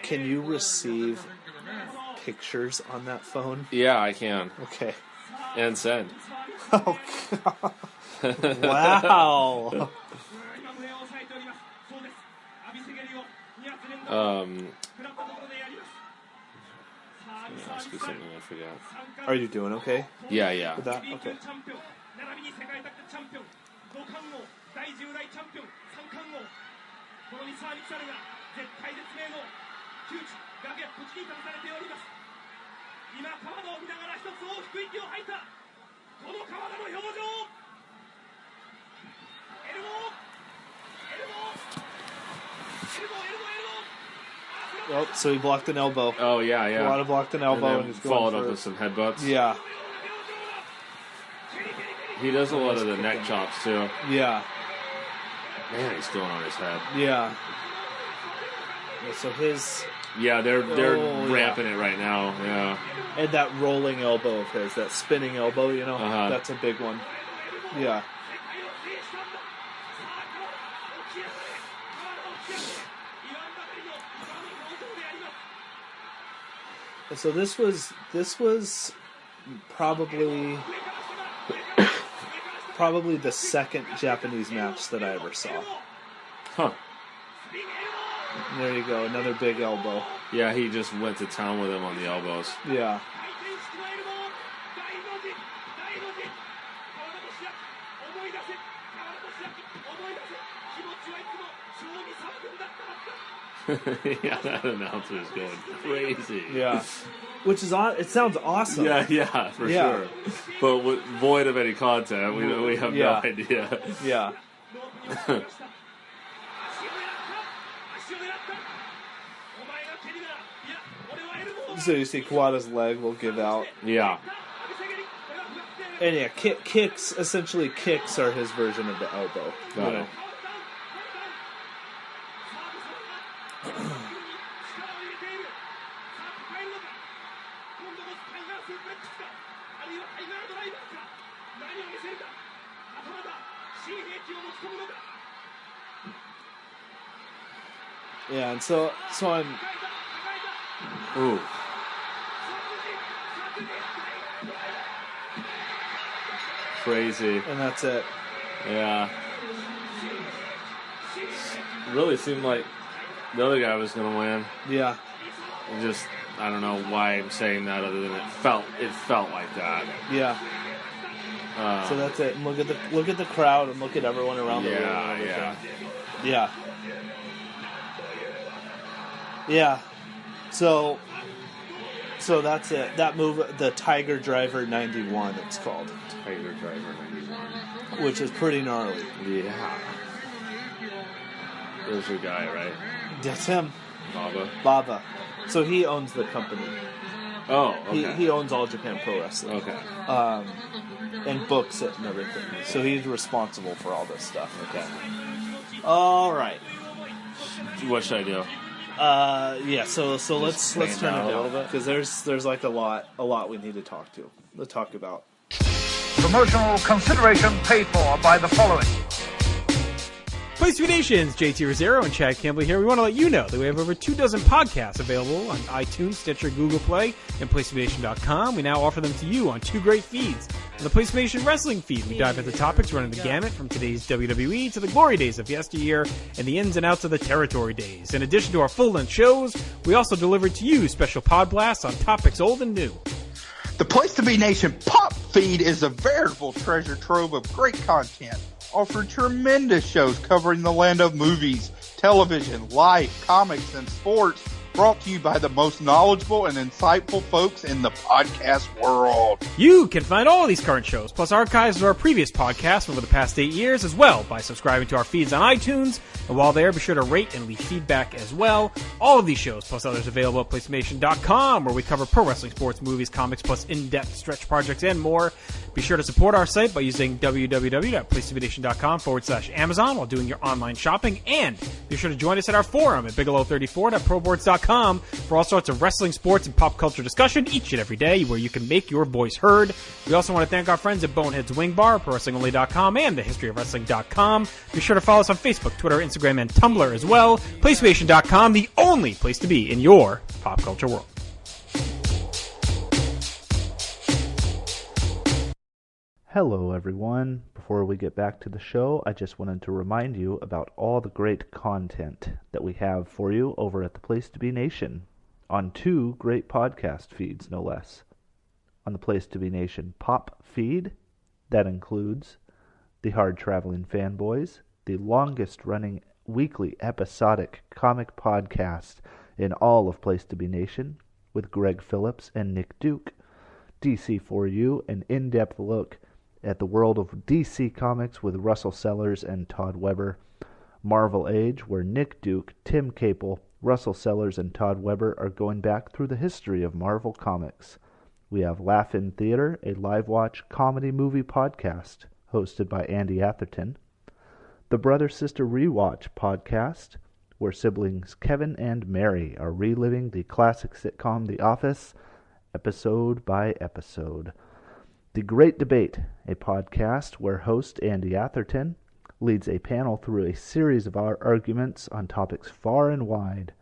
Can you receive pictures on that phone? Yeah, I can. Okay. And send. Oh, God. Wow. Ask you something I forgot. Are you doing okay? Yeah. With that? Okay. Well, so he blocked an elbow. Oh, yeah. Kawada blocked an elbow and he's followed up with some headbutts. Yeah. He does a lot of the neck chops, too. Yeah. Man, he's going on his head. Yeah. So his... Yeah, they're ramping it right now. Yeah. And that rolling elbow of his, that spinning elbow, you know, that's a big one. Yeah. And so this was probably the second Japanese match that I ever saw. Huh. There you go, another big elbow. Yeah, he just went to town with him on the elbows. Yeah. Yeah, that announcer is going crazy. Yeah. Which is it sounds awesome. Yeah, for sure. But void of any content, we have no idea. Yeah. So you see Kawada's leg will give out. Yeah. And yeah, kicks are his version of the elbow. Got it. Yeah, and so I'm... Ooh. Crazy. And that's it. Yeah. Really seemed like the other guy was going to win. Yeah. Just, I don't know why I'm saying that other than it felt like that. Yeah. So that's it. And look at the crowd and look at everyone around the room. Yeah. Yeah. So that's it. That move, the Tiger Driver 91, it's called. Tiger Driver 91. Which is pretty gnarly. Yeah. is your guy, right? That's him. Baba. So he owns the company. Oh, okay. He owns All Japan Pro Wrestling. Okay. And books it and everything. Okay. So he's responsible for all this stuff. Okay. All right. What should I do? Yeah. So let's turn it down a little bit, because there's like a lot we need to talk about. Promotional consideration paid for by the following. Place to Be Nations, JT Rosero and Chad Campbell here. We want to let you know that we have over 24 podcasts available on iTunes, Stitcher, Google Play, and PlaceToBeNation.com. We now offer them to you on 2 great feeds. On the Place to Be Nation Wrestling feed, we dive into topics running the gamut from today's WWE to the glory days of yesteryear and the ins and outs of the territory days. In addition to our full-length shows, we also deliver to you special pod blasts on topics old and new. The Place to Be Nation Pop feed is a veritable treasure trove of great content. Offer tremendous shows covering the land of movies, television, life, comics, and sports, brought to you by the most knowledgeable and insightful folks in the podcast world. You can find all of these current shows, plus archives of our previous podcasts over the past 8 years as well, by subscribing to our feeds on iTunes. And while there, be sure to rate and leave feedback as well. All of these shows, plus others, available at PlaceToBeNation.com, where we cover pro wrestling, sports, movies, comics, plus in-depth stretch projects and more. Be sure to support our site by using www.placetobenation.com/Amazon while doing your online shopping. And be sure to join us at our forum at bigelow34.proboards.com for all sorts of wrestling, sports, and pop culture discussion each and every day, where you can make your voice heard. We also want to thank our friends at Bonehead's Wing Bar, ProWrestlingOnly.com, and TheHistoryOfWrestling.com. Be sure to follow us on Facebook, Twitter, Instagram, and Tumblr as well. PlaceToBeNation.com, the only place to be in your pop culture world. Hello everyone. Before we get back to the show, I just wanted to remind you about all the great content that we have for you over at the Place to Be Nation on 2 great podcast feeds, no less. On the Place to Be Nation Pop feed, that includes the Hard Traveling Fanboys, the longest running weekly episodic comic podcast in all of Place to Be Nation, with Greg Phillips and Nick Duke. DC4U, an in-depth look at the world of DC Comics with Russell Sellers and Todd Weber. Marvel Age, where Nick Duke, Tim Capel, Russell Sellers, and Todd Weber are going back through the history of Marvel Comics. We have Laugh in Theater, a live-watch comedy movie podcast hosted by Andy Atherton. The Brother Sister Rewatch podcast, where siblings Kevin and Mary are reliving the classic sitcom The Office, episode by episode. The Great Debate, a podcast where host Andy Atherton leads a panel through a series of arguments on topics far and wide.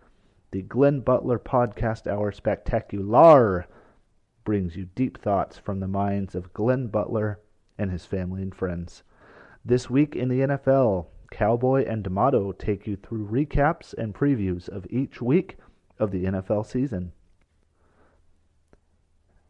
The Glenn Butler Podcast Hour Spectacular brings you deep thoughts from the minds of Glenn Butler and his family and friends. This week in the NFL, Cowboy and D'Amato take you through recaps and previews of each week of the NFL season.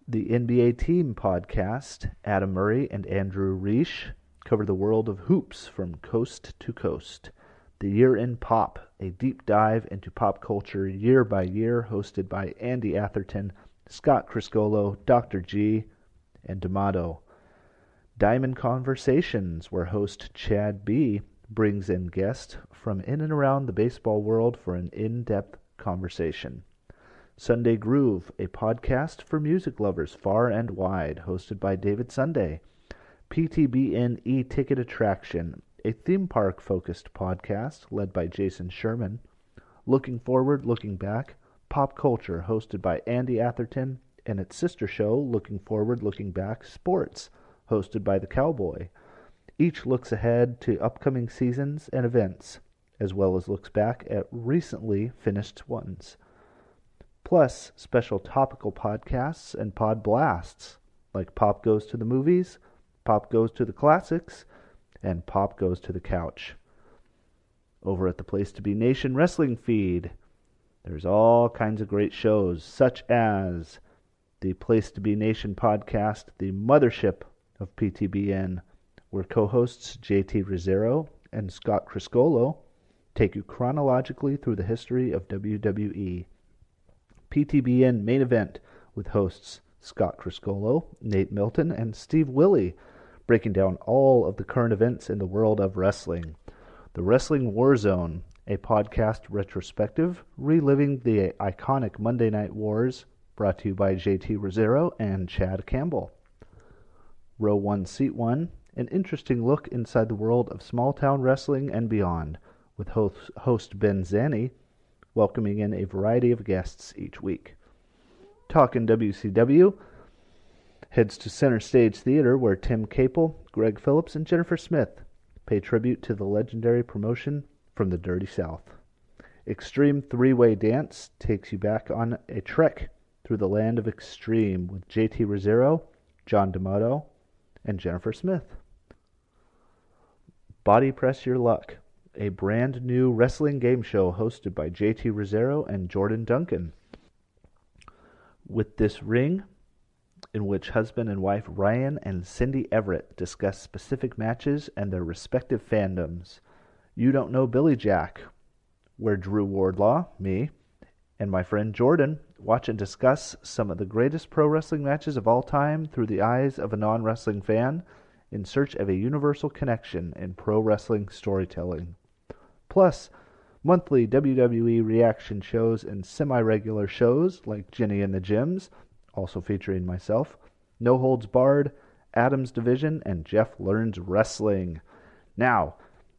The NBA Team Podcast, Adam Murray and Andrew Reish cover the world of hoops from coast to coast. The Year in Pop, a deep dive into pop culture year by year, hosted by Andy Atherton, Scott Criscolo, Dr. G, and D'Amato. Diamond Conversations, where host Chad B brings in guests from in and around the baseball world for an in-depth conversation. Sunday Groove, a podcast for music lovers far and wide, hosted by David Sunday. PTB E-Ticket Attraction, a theme park-focused podcast led by Jason Sherman. Looking Forward, Looking Back, pop culture, hosted by Andy Atherton, and its sister show, Looking Forward, Looking Back, Sports, hosted by the Cowboy. Each looks ahead to upcoming seasons and events, as well as looks back at recently finished ones. Plus special topical podcasts and pod blasts, like Pop Goes to the Movies, Pop Goes to the Classics, and Pop Goes to the Couch. Over at the Place to Be Nation Wrestling feed, there's all kinds of great shows, such as the Place to Be Nation podcast, the mothership of PTBN, where co-hosts JT Rosero and Scott Criscolo take you chronologically through the history of WWE. PTBN Main Event, with hosts Scott Criscolo, Nate Milton, and Steve Willie, breaking down all of the current events in the world of wrestling. The Wrestling War Zone, a podcast retrospective reliving the iconic Monday Night Wars, brought to you by JT Rosero and Chad Campbell. Row 1, Seat 1, an interesting look inside the world of small-town wrestling and beyond, with host Ben Zanni welcoming in a variety of guests each week. Talkin' WCW heads to Center Stage Theater, where Tim Capel, Greg Phillips, and Jennifer Smith pay tribute to the legendary promotion from the Dirty South. Extreme Three-Way Dance takes you back on a trek through the land of extreme with JT Rosero, John D'Amato, and Jennifer Smith. Body Press Your Luck, a brand new wrestling game show hosted by JT Rosero and Jordan Duncan. With this ring, in which husband and wife Ryan and Cindy Everett discuss specific matches and their respective fandoms. You Don't Know Billy Jack, where Drew Wardlaw, me, and my friend Jordan watch and discuss some of the greatest pro wrestling matches of all time through the eyes of a non-wrestling fan in search of a universal connection in pro wrestling storytelling. Plus, monthly WWE reaction shows and semi-regular shows like Jenny and the Gyms, also featuring myself, No Holds Barred, Adam's Division, and Jeff Learns Wrestling. Now,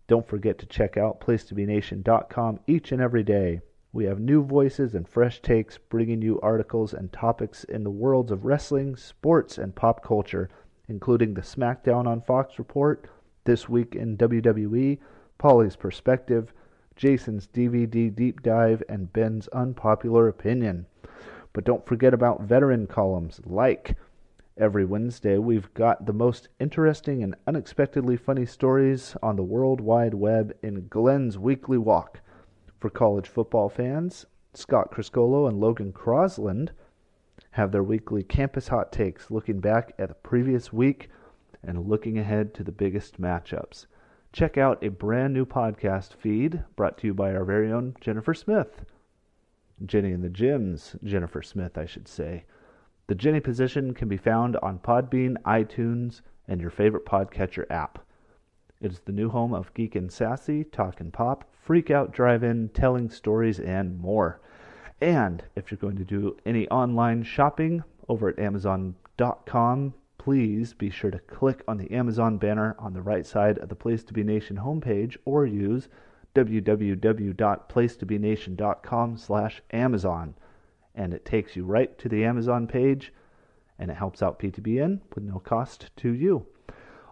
don't forget to check out PlacetoBeNation.com each and every day. We have new voices and fresh takes bringing you articles and topics in the worlds of wrestling, sports, and pop culture, including the SmackDown on Fox report, This Week in WWE, Paulie's Perspective, Jason's DVD Deep Dive, and Ben's Unpopular Opinion. But don't forget about veteran columns like every Wednesday we've got the most interesting and unexpectedly funny stories on the World Wide Web in Glenn's Weekly Walk. For college football fans, Scott Criscolo and Logan Crosland have their weekly campus hot takes looking back at the previous week and looking ahead to the biggest matchups. Check out a brand new podcast feed brought to you by our very own Jennifer Smith. Jenny and the Gyms, Jennifer Smith, I should say. The Jenny position can be found on Podbean, iTunes, and your favorite podcatcher app. It is the new home of Geek and Sassy, Talkin' Pop, Freak Out Drive-In, Telling Stories, and more. And if you're going to do any online shopping over at Amazon.com, please be sure to click on the Amazon banner on the right side of the Place to Be Nation homepage or use www.placetobenation.com/Amazon, and it takes you right to the Amazon page, and it helps out PTBN with no cost to you.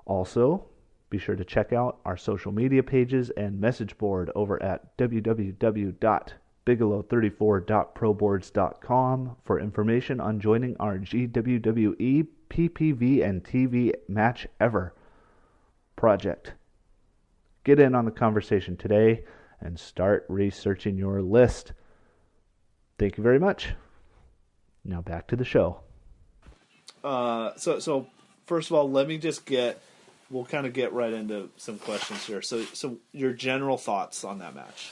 Also, be sure to check out our social media pages and message board over at www.bigelow34.proboards.com for information on joining our GWWE PPV and TV Match Ever project. Get in on the conversation today and start researching your list. Thank you very much. Now back to the show. So first of all, let me just we'll kind of get right into some questions here. So your general thoughts on that match.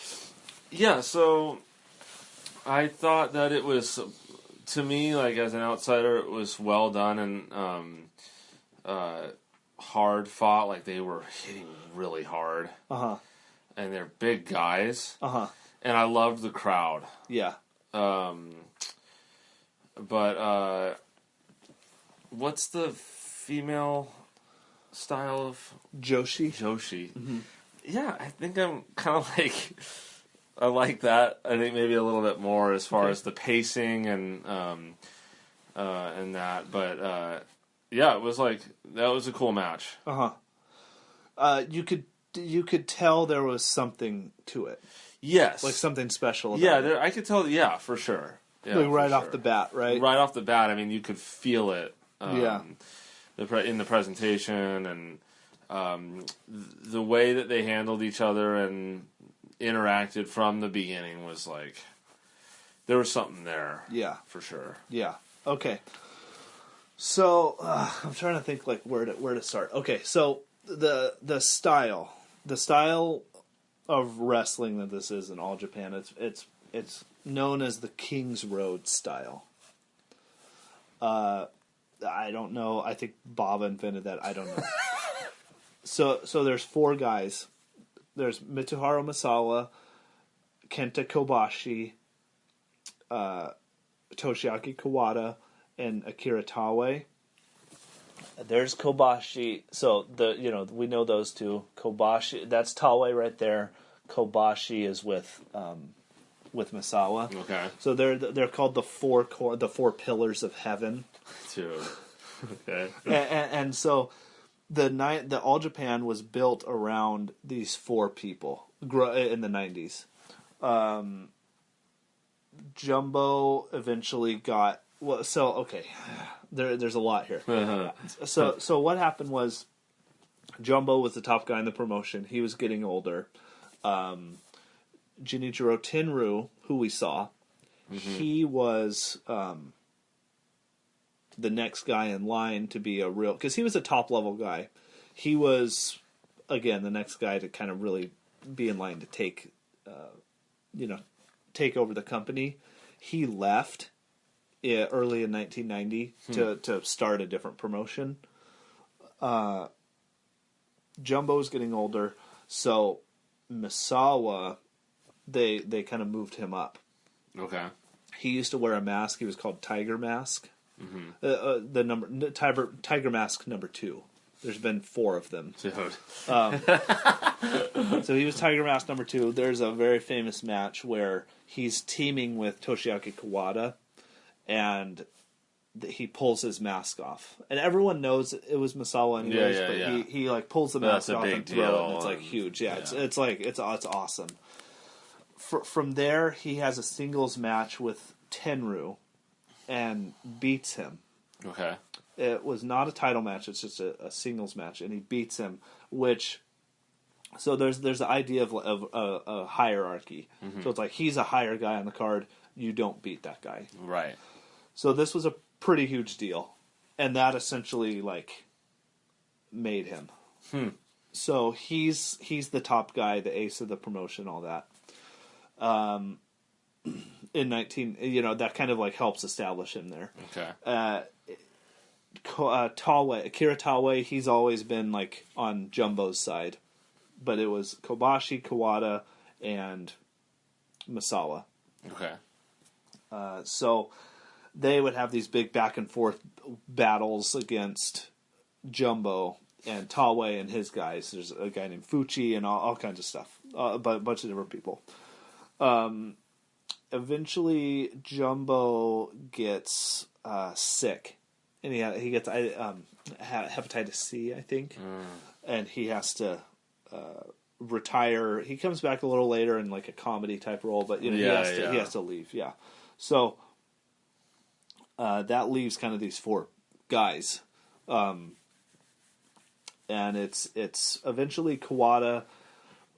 Yeah, so I thought that it was, to me, like as an outsider, it was well done and hard fought. Like they were hitting really hard. And they're big guys. And I loved the crowd. Yeah. But what's the female style of Joshi? Mm-hmm. Yeah, I think I'm kind of like, I like that. I think maybe a little bit more as far as the pacing and that. But yeah, it was like, that was a cool match. You could tell there was something to it. Yes. Like something special about it. I could tell, for sure. Yeah, like right off the bat, right? Right off the bat, I mean, you could feel it. In the presentation and the way that they handled each other and interacted from the beginning was like, there was something there. Yeah. For sure. Yeah. Okay. So, I'm trying to think like where to start. Okay, so the style of wrestling that this is in All Japan, it's known as the King's Road style. I don't know. I think Baba invented that. I don't know. So there's four guys. There's Mitsuharu Misawa, Kenta Kobashi, Toshiaki Kawada, and Akira Taue. There's Kobashi. So we know those two. Kobashi, that's Taue right there. Kobashi is with Misawa. Okay. So they're called the four pillars of heaven. Dude. Okay. And so the All Japan was built around these four people in the 90s. Jumbo eventually got there's a lot here. So what happened was Jumbo was the top guy in the promotion. He was getting older. Genichiro Tenryu, who we saw, he was the next guy in line to be a real, because he was a top level guy. He was again the next guy to kind of really be in line to take over the company. He left early in 1990 to start a different promotion. Jumbo was getting older, so Misawa, they kind of moved him up. Okay. He used to wear a mask. He was called Tiger Mask. The Tiger Mask number 2. There's been 4 of them. Dude. So he was Tiger Mask number 2. There's a very famous match where he's teaming with Toshiaki Kawada, and he pulls his mask off, and everyone knows it was Misawa anyways. He like pulls the mask off and throws it, and it's like huge. It's awesome. From there, he has a singles match with Tenryu, and beats him. Okay. It was not a title match; it's just a singles match, and he beats him. So there's the idea of a hierarchy. So it's like he's a higher guy on the card. You don't beat that guy. Right. So this was a pretty huge deal, and that essentially like made him. So he's the top guy, the ace of the promotion, all that. In that kind of like helps establish him there. Okay. Akira Taue, he's always been like on Jumbo's side, but it was Kobashi, Kawada, and Misawa. Okay. So they would have these big back and forth battles against Jumbo and Taue and his guys. There's a guy named Fuchi and all kinds of stuff. A bunch of different people. Eventually, Jumbo gets sick, and he gets hepatitis C, I think, and he has to retire. He comes back a little later in like a comedy type role, but he has to leave. Yeah, so that leaves kind of these 4 guys, and it's eventually Kawada.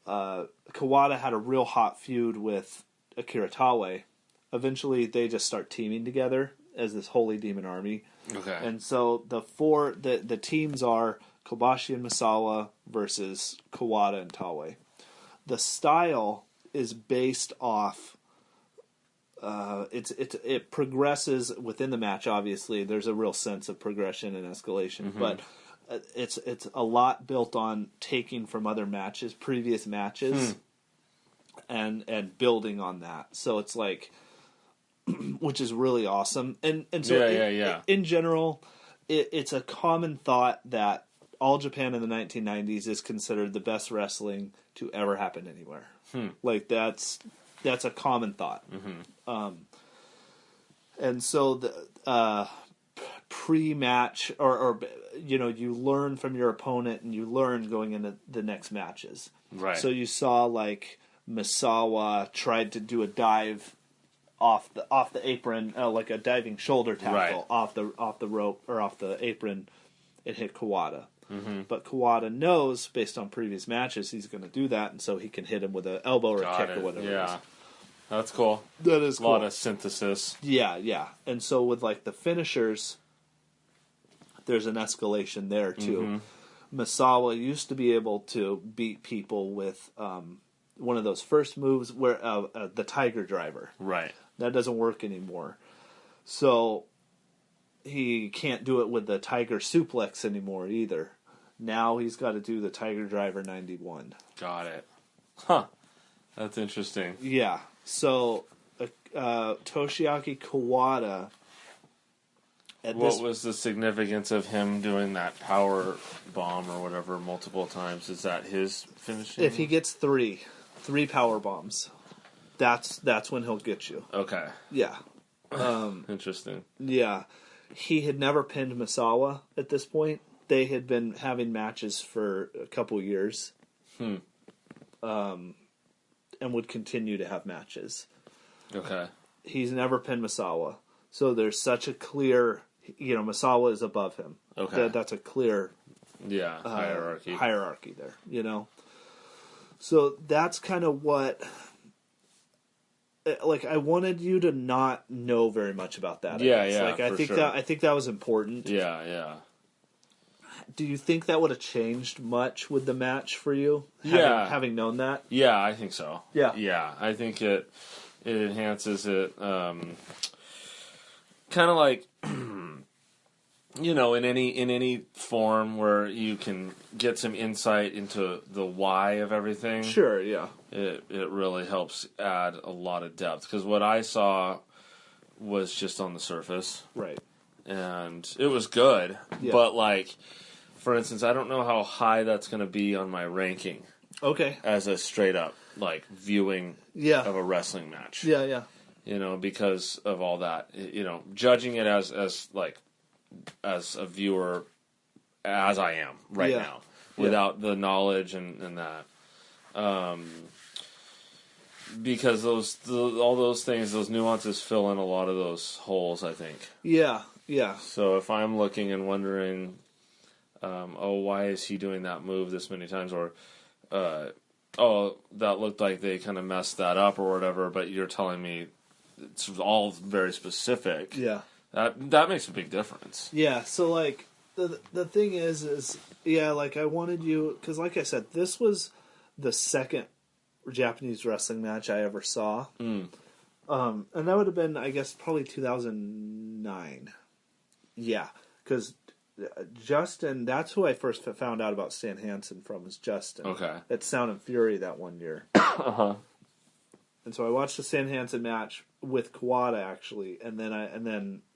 Kawada had a real hot feud with Akira Taue. Eventually, they just start teaming together as this holy demon army. Okay. And so the teams are Kobashi and Misawa versus Kawada and Taue. The style is based off. It progresses within the match. Obviously, there's a real sense of progression and escalation, but it's a lot built on taking from other matches, previous matches, and building on that. So it's like, which is really awesome. And so in general, it's a common thought that All Japan in the 1990s is considered the best wrestling to ever happen anywhere. Like that's a common thought. And so the pre-match, or you learn from your opponent, and you learn going into the next matches. Right. So you saw like Misawa tried to do a dive off the apron, like a diving shoulder tackle off the rope or off the apron, and hit Kawada. But Kawada knows, based on previous matches, he's going to do that, and so he can hit him with an elbow or a kick or whatever. Yeah, that's cool. That is cool. A lot of synthesis. Yeah. And so with like the finishers, there's an escalation there too. Misawa used to be able to beat people with one of those first moves where the Tiger Driver. Right. That doesn't work anymore. So he can't do it with the Tiger Suplex anymore either. Now he's got to do the Tiger Driver 91. Got it. Huh. That's interesting. Yeah. So, Toshiaki Kawada. What was the significance of him doing that power bomb or whatever multiple times? Is that his finishing? If he gets three power bombs, that's when he'll get you. Okay. Yeah. Interesting. Yeah. He had never pinned Misawa at this point. They had been having matches for a couple years. And would continue to have matches. Okay. He's never pinned Misawa. So there's such a clear, Misawa is above him. Okay. That's a clear hierarchy there, So that's kind of what, I wanted you to not know very much about that. I think that was important. Yeah. Do you think that would have changed much with the match for you? Having known that? Yeah, I think so. Yeah. Yeah, I think it enhances it. Kind of like, in any form where you can get some insight into the why of everything. Sure, yeah. It really helps add a lot of depth. Because what I saw was just on the surface. Right. And it was good. Yeah. But, for instance, I don't know how high that's going to be on my ranking. Okay. As a straight up, viewing of a wrestling match. Yeah. Because of all that. Judging it as a viewer, as I am right now, without the knowledge and that. Because all those things, those nuances fill in a lot of those holes, I think. Yeah. So if I'm looking and wondering... why is he doing that move this many times? Or, that looked like they kind of messed that up or whatever, but you're telling me it's all very specific. Yeah. That makes a big difference. Yeah, so, the thing is, I wanted you... Because, like I said, this was the second Japanese wrestling match I ever saw. And that would have been, I guess, probably 2009. Yeah, because... Justin, that's who I first found out about Stan Hansen from, is Justin. Okay. At Sound and Fury that one year. And so I watched the Stan Hansen match with Kawada, actually, and then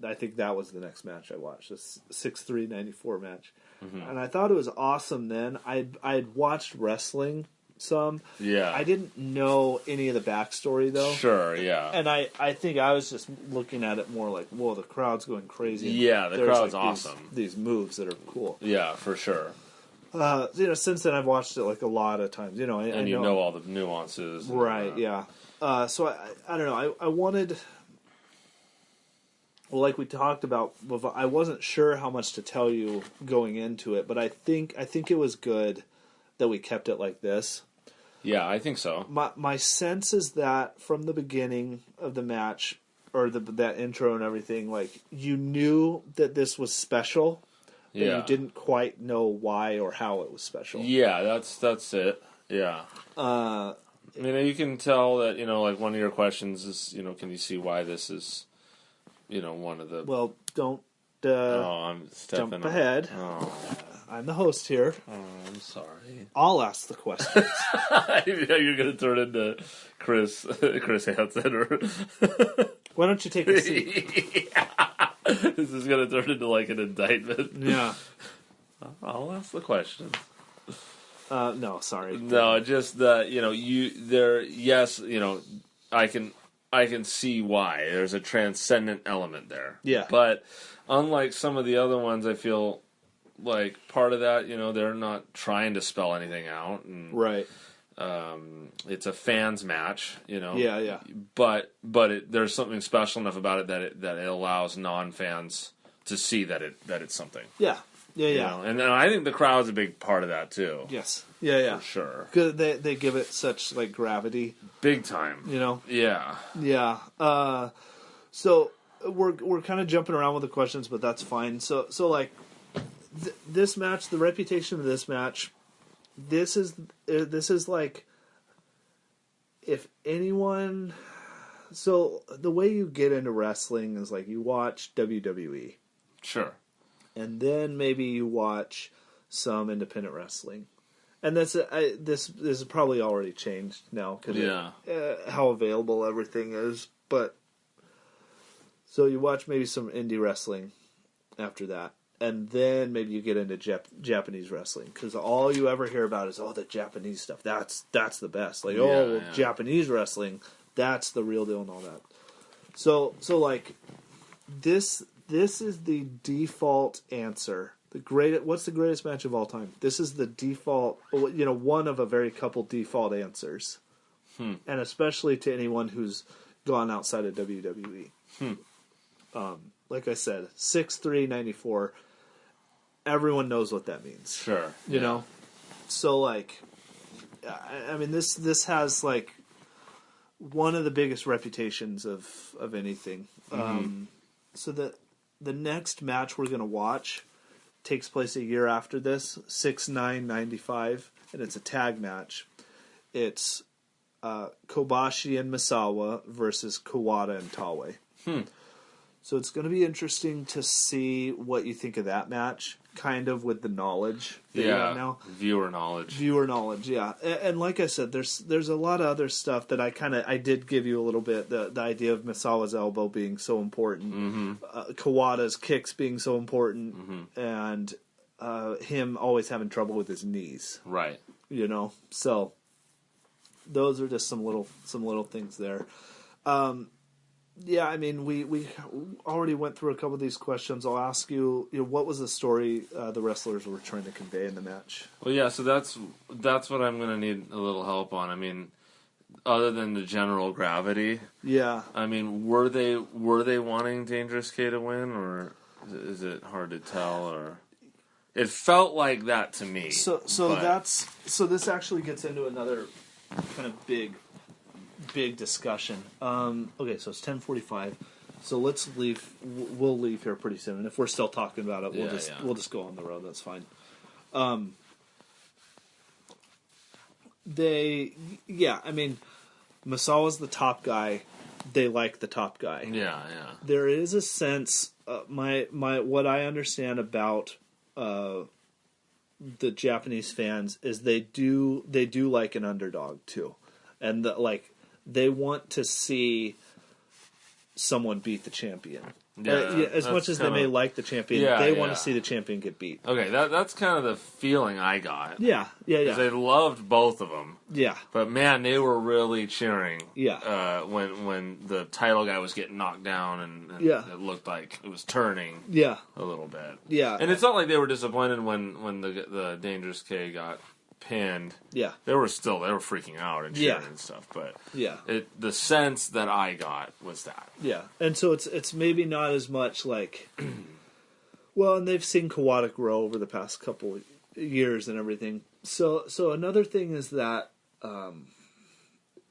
I think that was the next match I watched, this 6'3" 94 match. And I thought it was awesome then. I'd watched wrestling some. Yeah. I didn't know any of the backstory, though. Sure, yeah. And I think I was just looking at it more like, whoa, the crowd's going crazy. Yeah, the crowd's awesome. These moves that are cool. Yeah, for sure. Since then I've watched it a lot of times. I know all the nuances. Right, yeah. So I don't know. I wanted... Well, like we talked about, I wasn't sure how much to tell you going into it, but I think it was good that we kept it like this. Yeah, I think so. My sense is that from the beginning of the match, or that intro and everything, you knew that this was special, but you didn't quite know why or how it was special. Yeah, that's it. Yeah. You can tell that, one of your questions is, can you see why this is, one of the... Well, don't I'm stepping jump ahead. I'm the host here. Oh, I'm sorry. I'll ask the questions. You're going to turn into Chris Hansen. Why don't you take a seat? This is going to turn into an indictment. Yeah. I'll ask the questions. No, sorry. No, just that, yes, I can see why. There's a transcendent element there. Yeah. But unlike some of the other ones, I feel part of that, they're not trying to spell anything out. And, right. It's a fans match, Yeah. But there's something special enough about it that it allows non-fans to see that it's something. Yeah. Yeah. And then I think the crowd's a big part of that too. Yes. Yeah. For sure. Because they give it such gravity. Big time. Yeah. Yeah. So we're kind of jumping around with the questions, but that's fine. So this match, the reputation of this match, this is if anyone. So the way you get into wrestling is you watch WWE. Sure. And then maybe you watch some independent wrestling. And this is probably already changed now because how available everything is. But so you watch maybe some indie wrestling after that, and then maybe you get into Japanese wrestling because all you ever hear about is the Japanese stuff. That's the best. Like Japanese wrestling, that's the real deal and all that. So like this is the default answer. What's the greatest match of all time? This is the default, one of a very couple default answers. And especially to anyone who's gone outside of WWE. Like I said, 6'3", 94. Everyone knows what that means. Sure. You know? So, like, I mean, this has, like, one of the biggest reputations of anything. So the next match we're going to watch takes place a year after this, 6/9/95, and it's a tag match. It's Kobashi and Misawa versus Kawada and Taue. So it's going to be interesting to see what you think of that match, kind of with the knowledge that you have now. Viewer knowledge, yeah. And like I said, there's a lot of other stuff that I did give you a little bit, the idea of Misawa's elbow being so important, Kawada's kicks being so important, and him always having trouble with his knees. Right. So those are just some little things there. Yeah, I mean, we already went through a couple of these questions. I'll ask you, what was the story the wrestlers were trying to convey in the match? Well, yeah, so that's what I'm going to need a little help on. I mean, other than the general gravity. Yeah. I mean, were they wanting Dangerous K to win, or is it hard to tell? Or it felt like that to me. So this actually gets into another kind of big discussion. Okay, so it's 10:45. So let's leave. We'll leave here pretty soon. And if we're still talking about it, we'll just go on the road. That's fine. I mean, Misawa's the top guy. They like the top guy. Yeah. There is a sense. My what I understand about the Japanese fans is they do like an underdog too, and they want to see someone beat the champion. As much as they may like the champion, they want to see the champion get beat. Okay, that's kind of the feeling I got. Yeah. Because they loved both of them. Yeah. But man, they were really cheering. Yeah. When the title guy was getting knocked down and it looked like it was turning. Yeah. A little bit. Yeah. And it's not like they were disappointed when the Dangerous K got pinned. Yeah. They were freaking out and cheering and stuff, but the sense that I got was that. Yeah. And so it's maybe not as much like well, and they've seen Kawada grow over the past couple years and everything. So another thing is that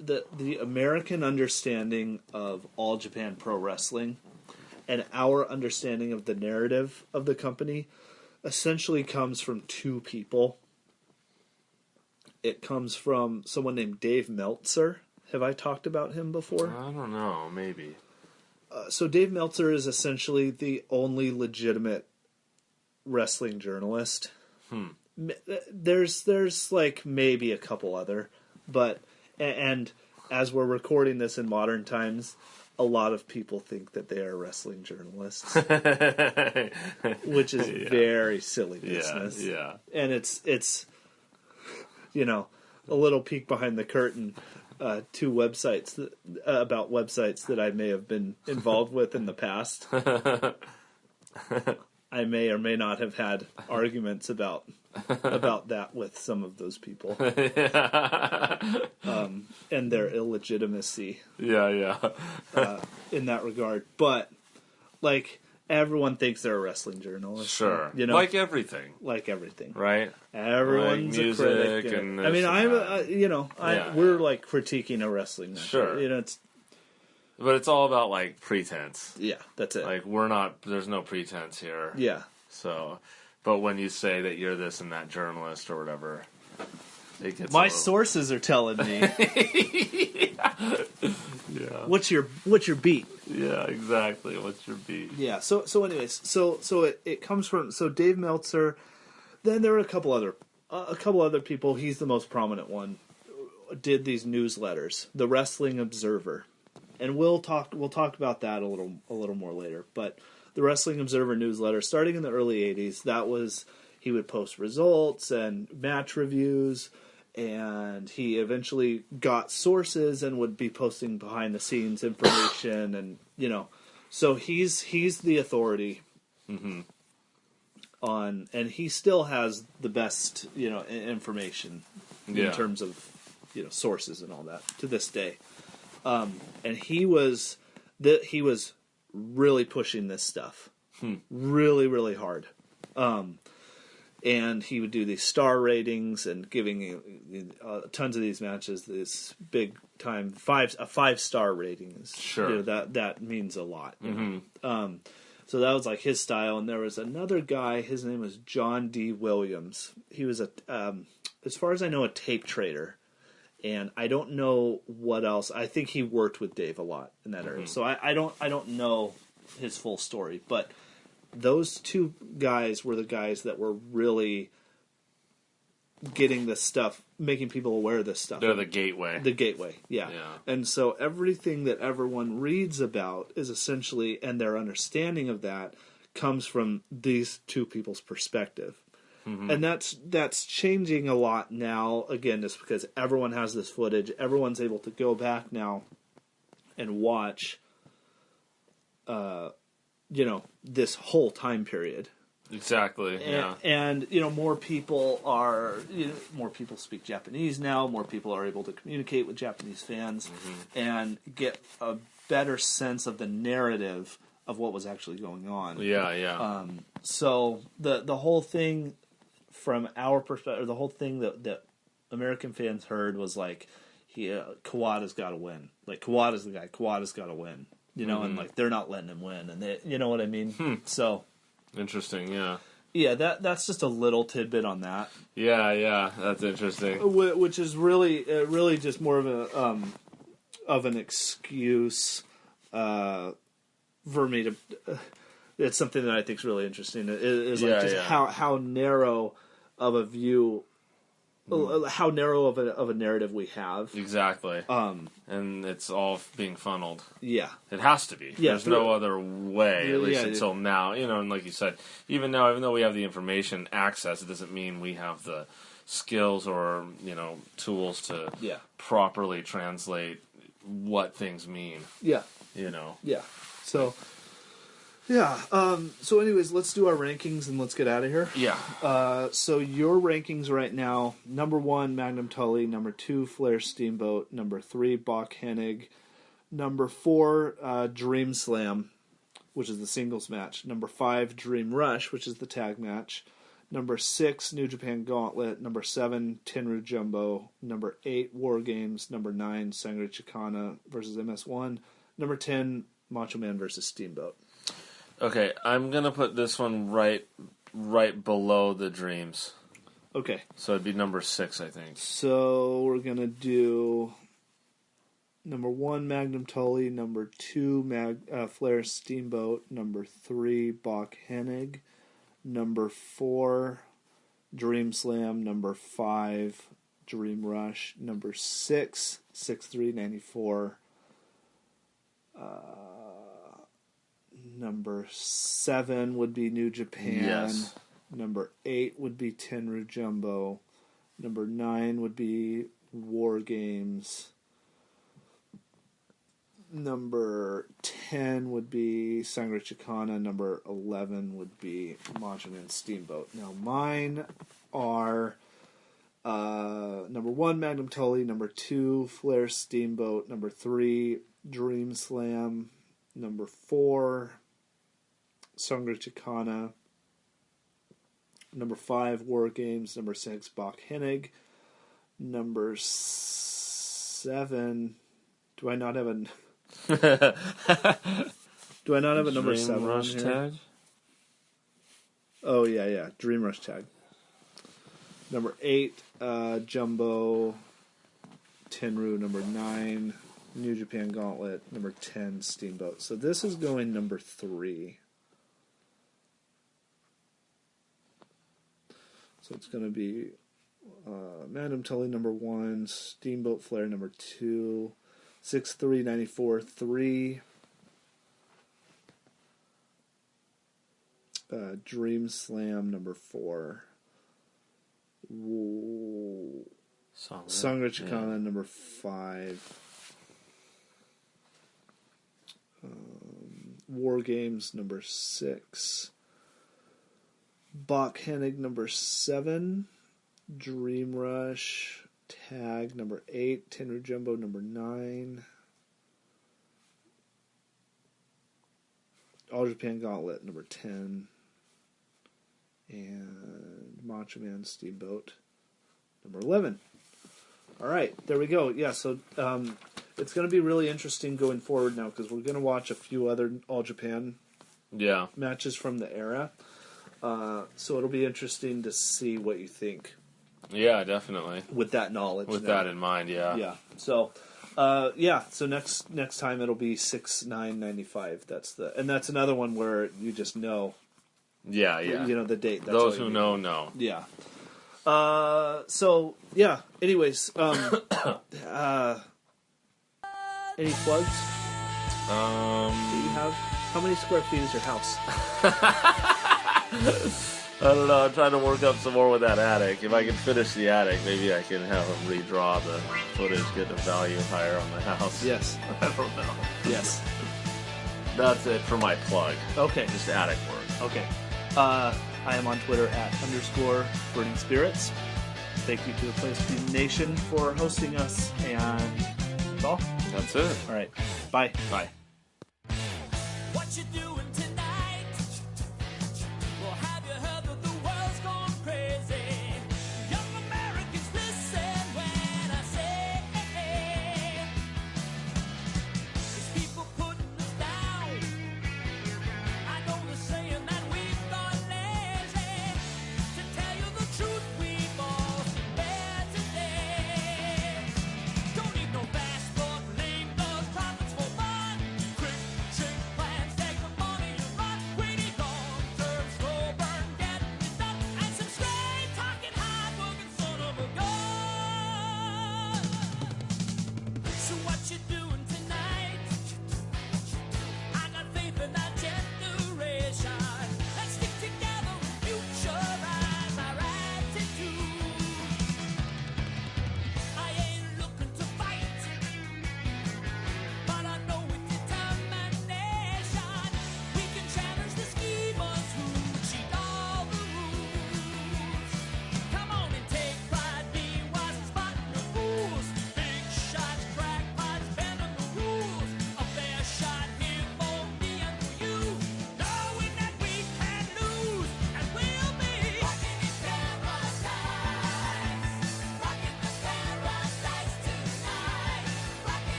the American understanding of All Japan Pro Wrestling and our understanding of the narrative of the company essentially comes from two people. It comes from someone named Dave Meltzer. Have I talked about him before? I don't know, maybe. So Dave Meltzer is essentially the only legitimate wrestling journalist. There's like maybe a couple other, but and as we're recording this in modern times, a lot of people think that they are wrestling journalists, which is very silly business. Yeah. And it's a little peek behind the curtain to websites about websites that I may have been involved with in the past. I may or may not have had arguments about that with some of those people, and their illegitimacy. In that regard, but everyone thinks they're a wrestling journalist. Sure. Like everything. Right? Everyone's like music a critic. And I mean, we're critiquing a wrestling match. Sure. But it's all about pretense. Yeah, that's it. There's no pretense here. Yeah. So, but when you say that you're this and that journalist or whatever, it gets my sources are telling me. Yeah. What's your beat? Yeah, exactly. What's your beat? Yeah. So anyways, it comes from Dave Meltzer. Then there are a couple other a couple other people, he's the most prominent one, did these newsletters, the Wrestling Observer. And we'll talk about that a little more later. But the Wrestling Observer newsletter, starting in the early 80s, that was, he would post results and match reviews, and he eventually got sources and would be posting behind the scenes information, and so he's the authority on, and he still has the best information in terms of sources and all that to this day. And he was really pushing this stuff, really, really hard. And he would do these star ratings and giving tons of these matches this big time 5-star rating. Sure, that means a lot. So that was like his style. And there was another guy. His name was John D. Williams. He was as far as I know, a tape trader. And I don't know what else. I think he worked with Dave a lot in that area. So I don't know his full story, but those two guys were the guys that were really getting this stuff, making people aware of this stuff. They're the gateway. The gateway, yeah. And so everything that everyone reads about is essentially, and their understanding of that comes from these two people's perspective. And that's changing a lot now, again, just because everyone has this footage. Everyone's able to go back now and watch, this whole time period. Exactly, And more people more people speak Japanese now. More people are able to communicate with Japanese fans and get a better sense of the narrative of what was actually going on. So the whole thing, from our perspective, the whole thing that American fans heard was like, Kawada's got to win. Like, Kawada's the guy. Kawada's got to win. And like they're not letting him win, and they, you know what I mean. So interesting, yeah. That's just a little tidbit on that. Yeah, that's interesting. Which is really just more of an excuse for me to. It's something that I think is really interesting. Is like just how narrow of a view, how narrow of a narrative we have. Exactly. And it's all being funneled. Yeah. It has to be. Yeah, there's no other way, at least until now. And like you said, even now, even though we have the information access, it doesn't mean we have the skills or, tools to properly translate what things mean. Yeah. Yeah. So... Yeah. So anyways, let's do our rankings and let's get out of here. Yeah. So your rankings right now, number 1, Magnum Tully. Number 2, Flair Steamboat. Number 3, Bach Hennig. Number 4, Dream Slam, which is the singles match. Number 5, Dream Rush, which is the tag match. Number 6, New Japan Gauntlet. Number 7, Tenryu Jumbo. Number 8, War Games. Number 9, Sangre Chicana versus MS1. Number 10, Macho Man versus Steamboat. Okay, I'm going to put this one right below the Dreams. Okay. So it'd be number 6, I think. So we're going to do number 1, Magnum Tully. Number 2, Flair Steamboat. Number 3, Bach Hennig. Number 4, Dream Slam. Number 5, Dream Rush. Number 6, 6-3-94. Number 7 would be New Japan. Yes. Number 8 would be Tenryu Jumbo. Number 9 would be War Games. Number 10 would be Sangre Chicana. Number 11 would be Macho Man Steamboat. Now mine are number 1, Magnum Tully. Number 2, Flair Steamboat. Number 3, Dream Slam. Number 4, Sangre Chicana. Number 5, War Games. Number 6, Bach Hennig. Number 7. Do I not have a? Do I not have a number 7 Rush on here? Tag? Oh yeah, Dream Rush tag. Number 8, Jumbo. Tenryu. Number 9, New Japan Gauntlet. Number 10, Steamboat. So this is going number 3. So it's going to be Magnum Tully number 1, Steamboat Flare number 2, 6394 3, Dream Slam number 4, Sangre Chicana number 5, War Games number 6, Bach Hennig number 7, Dream Rush Tag number 8, Tenru Jumbo number 9, All Japan Gauntlet number 10, and Macho Man Steamboat number 11. All right, there we go. Yeah, so it's going to be really interesting going forward now because we're going to watch a few other All Japan matches from the era. So it'll be interesting to see what you think. Yeah, definitely. With that knowledge. With that in mind, yeah. Yeah. So, so next time it'll be 6/9/95. That's another one where you just know. Yeah, yeah. You know the date. That's those who know, know. Yeah. So yeah. Anyways, any plugs? Do you have? How many square feet is your house? I don't know. I'm trying to work up some more with that attic. If I can finish the attic, maybe I can have them redraw the footage, get the value higher on the house. Yes. I don't know. Yes. That's it for my plug. Okay. Just attic work. Okay. I am on Twitter @_Burning Spirits. Thank you to the Place to Be Nation for hosting us, and that's all. That's it. All right. Bye. Bye. What you doing tonight?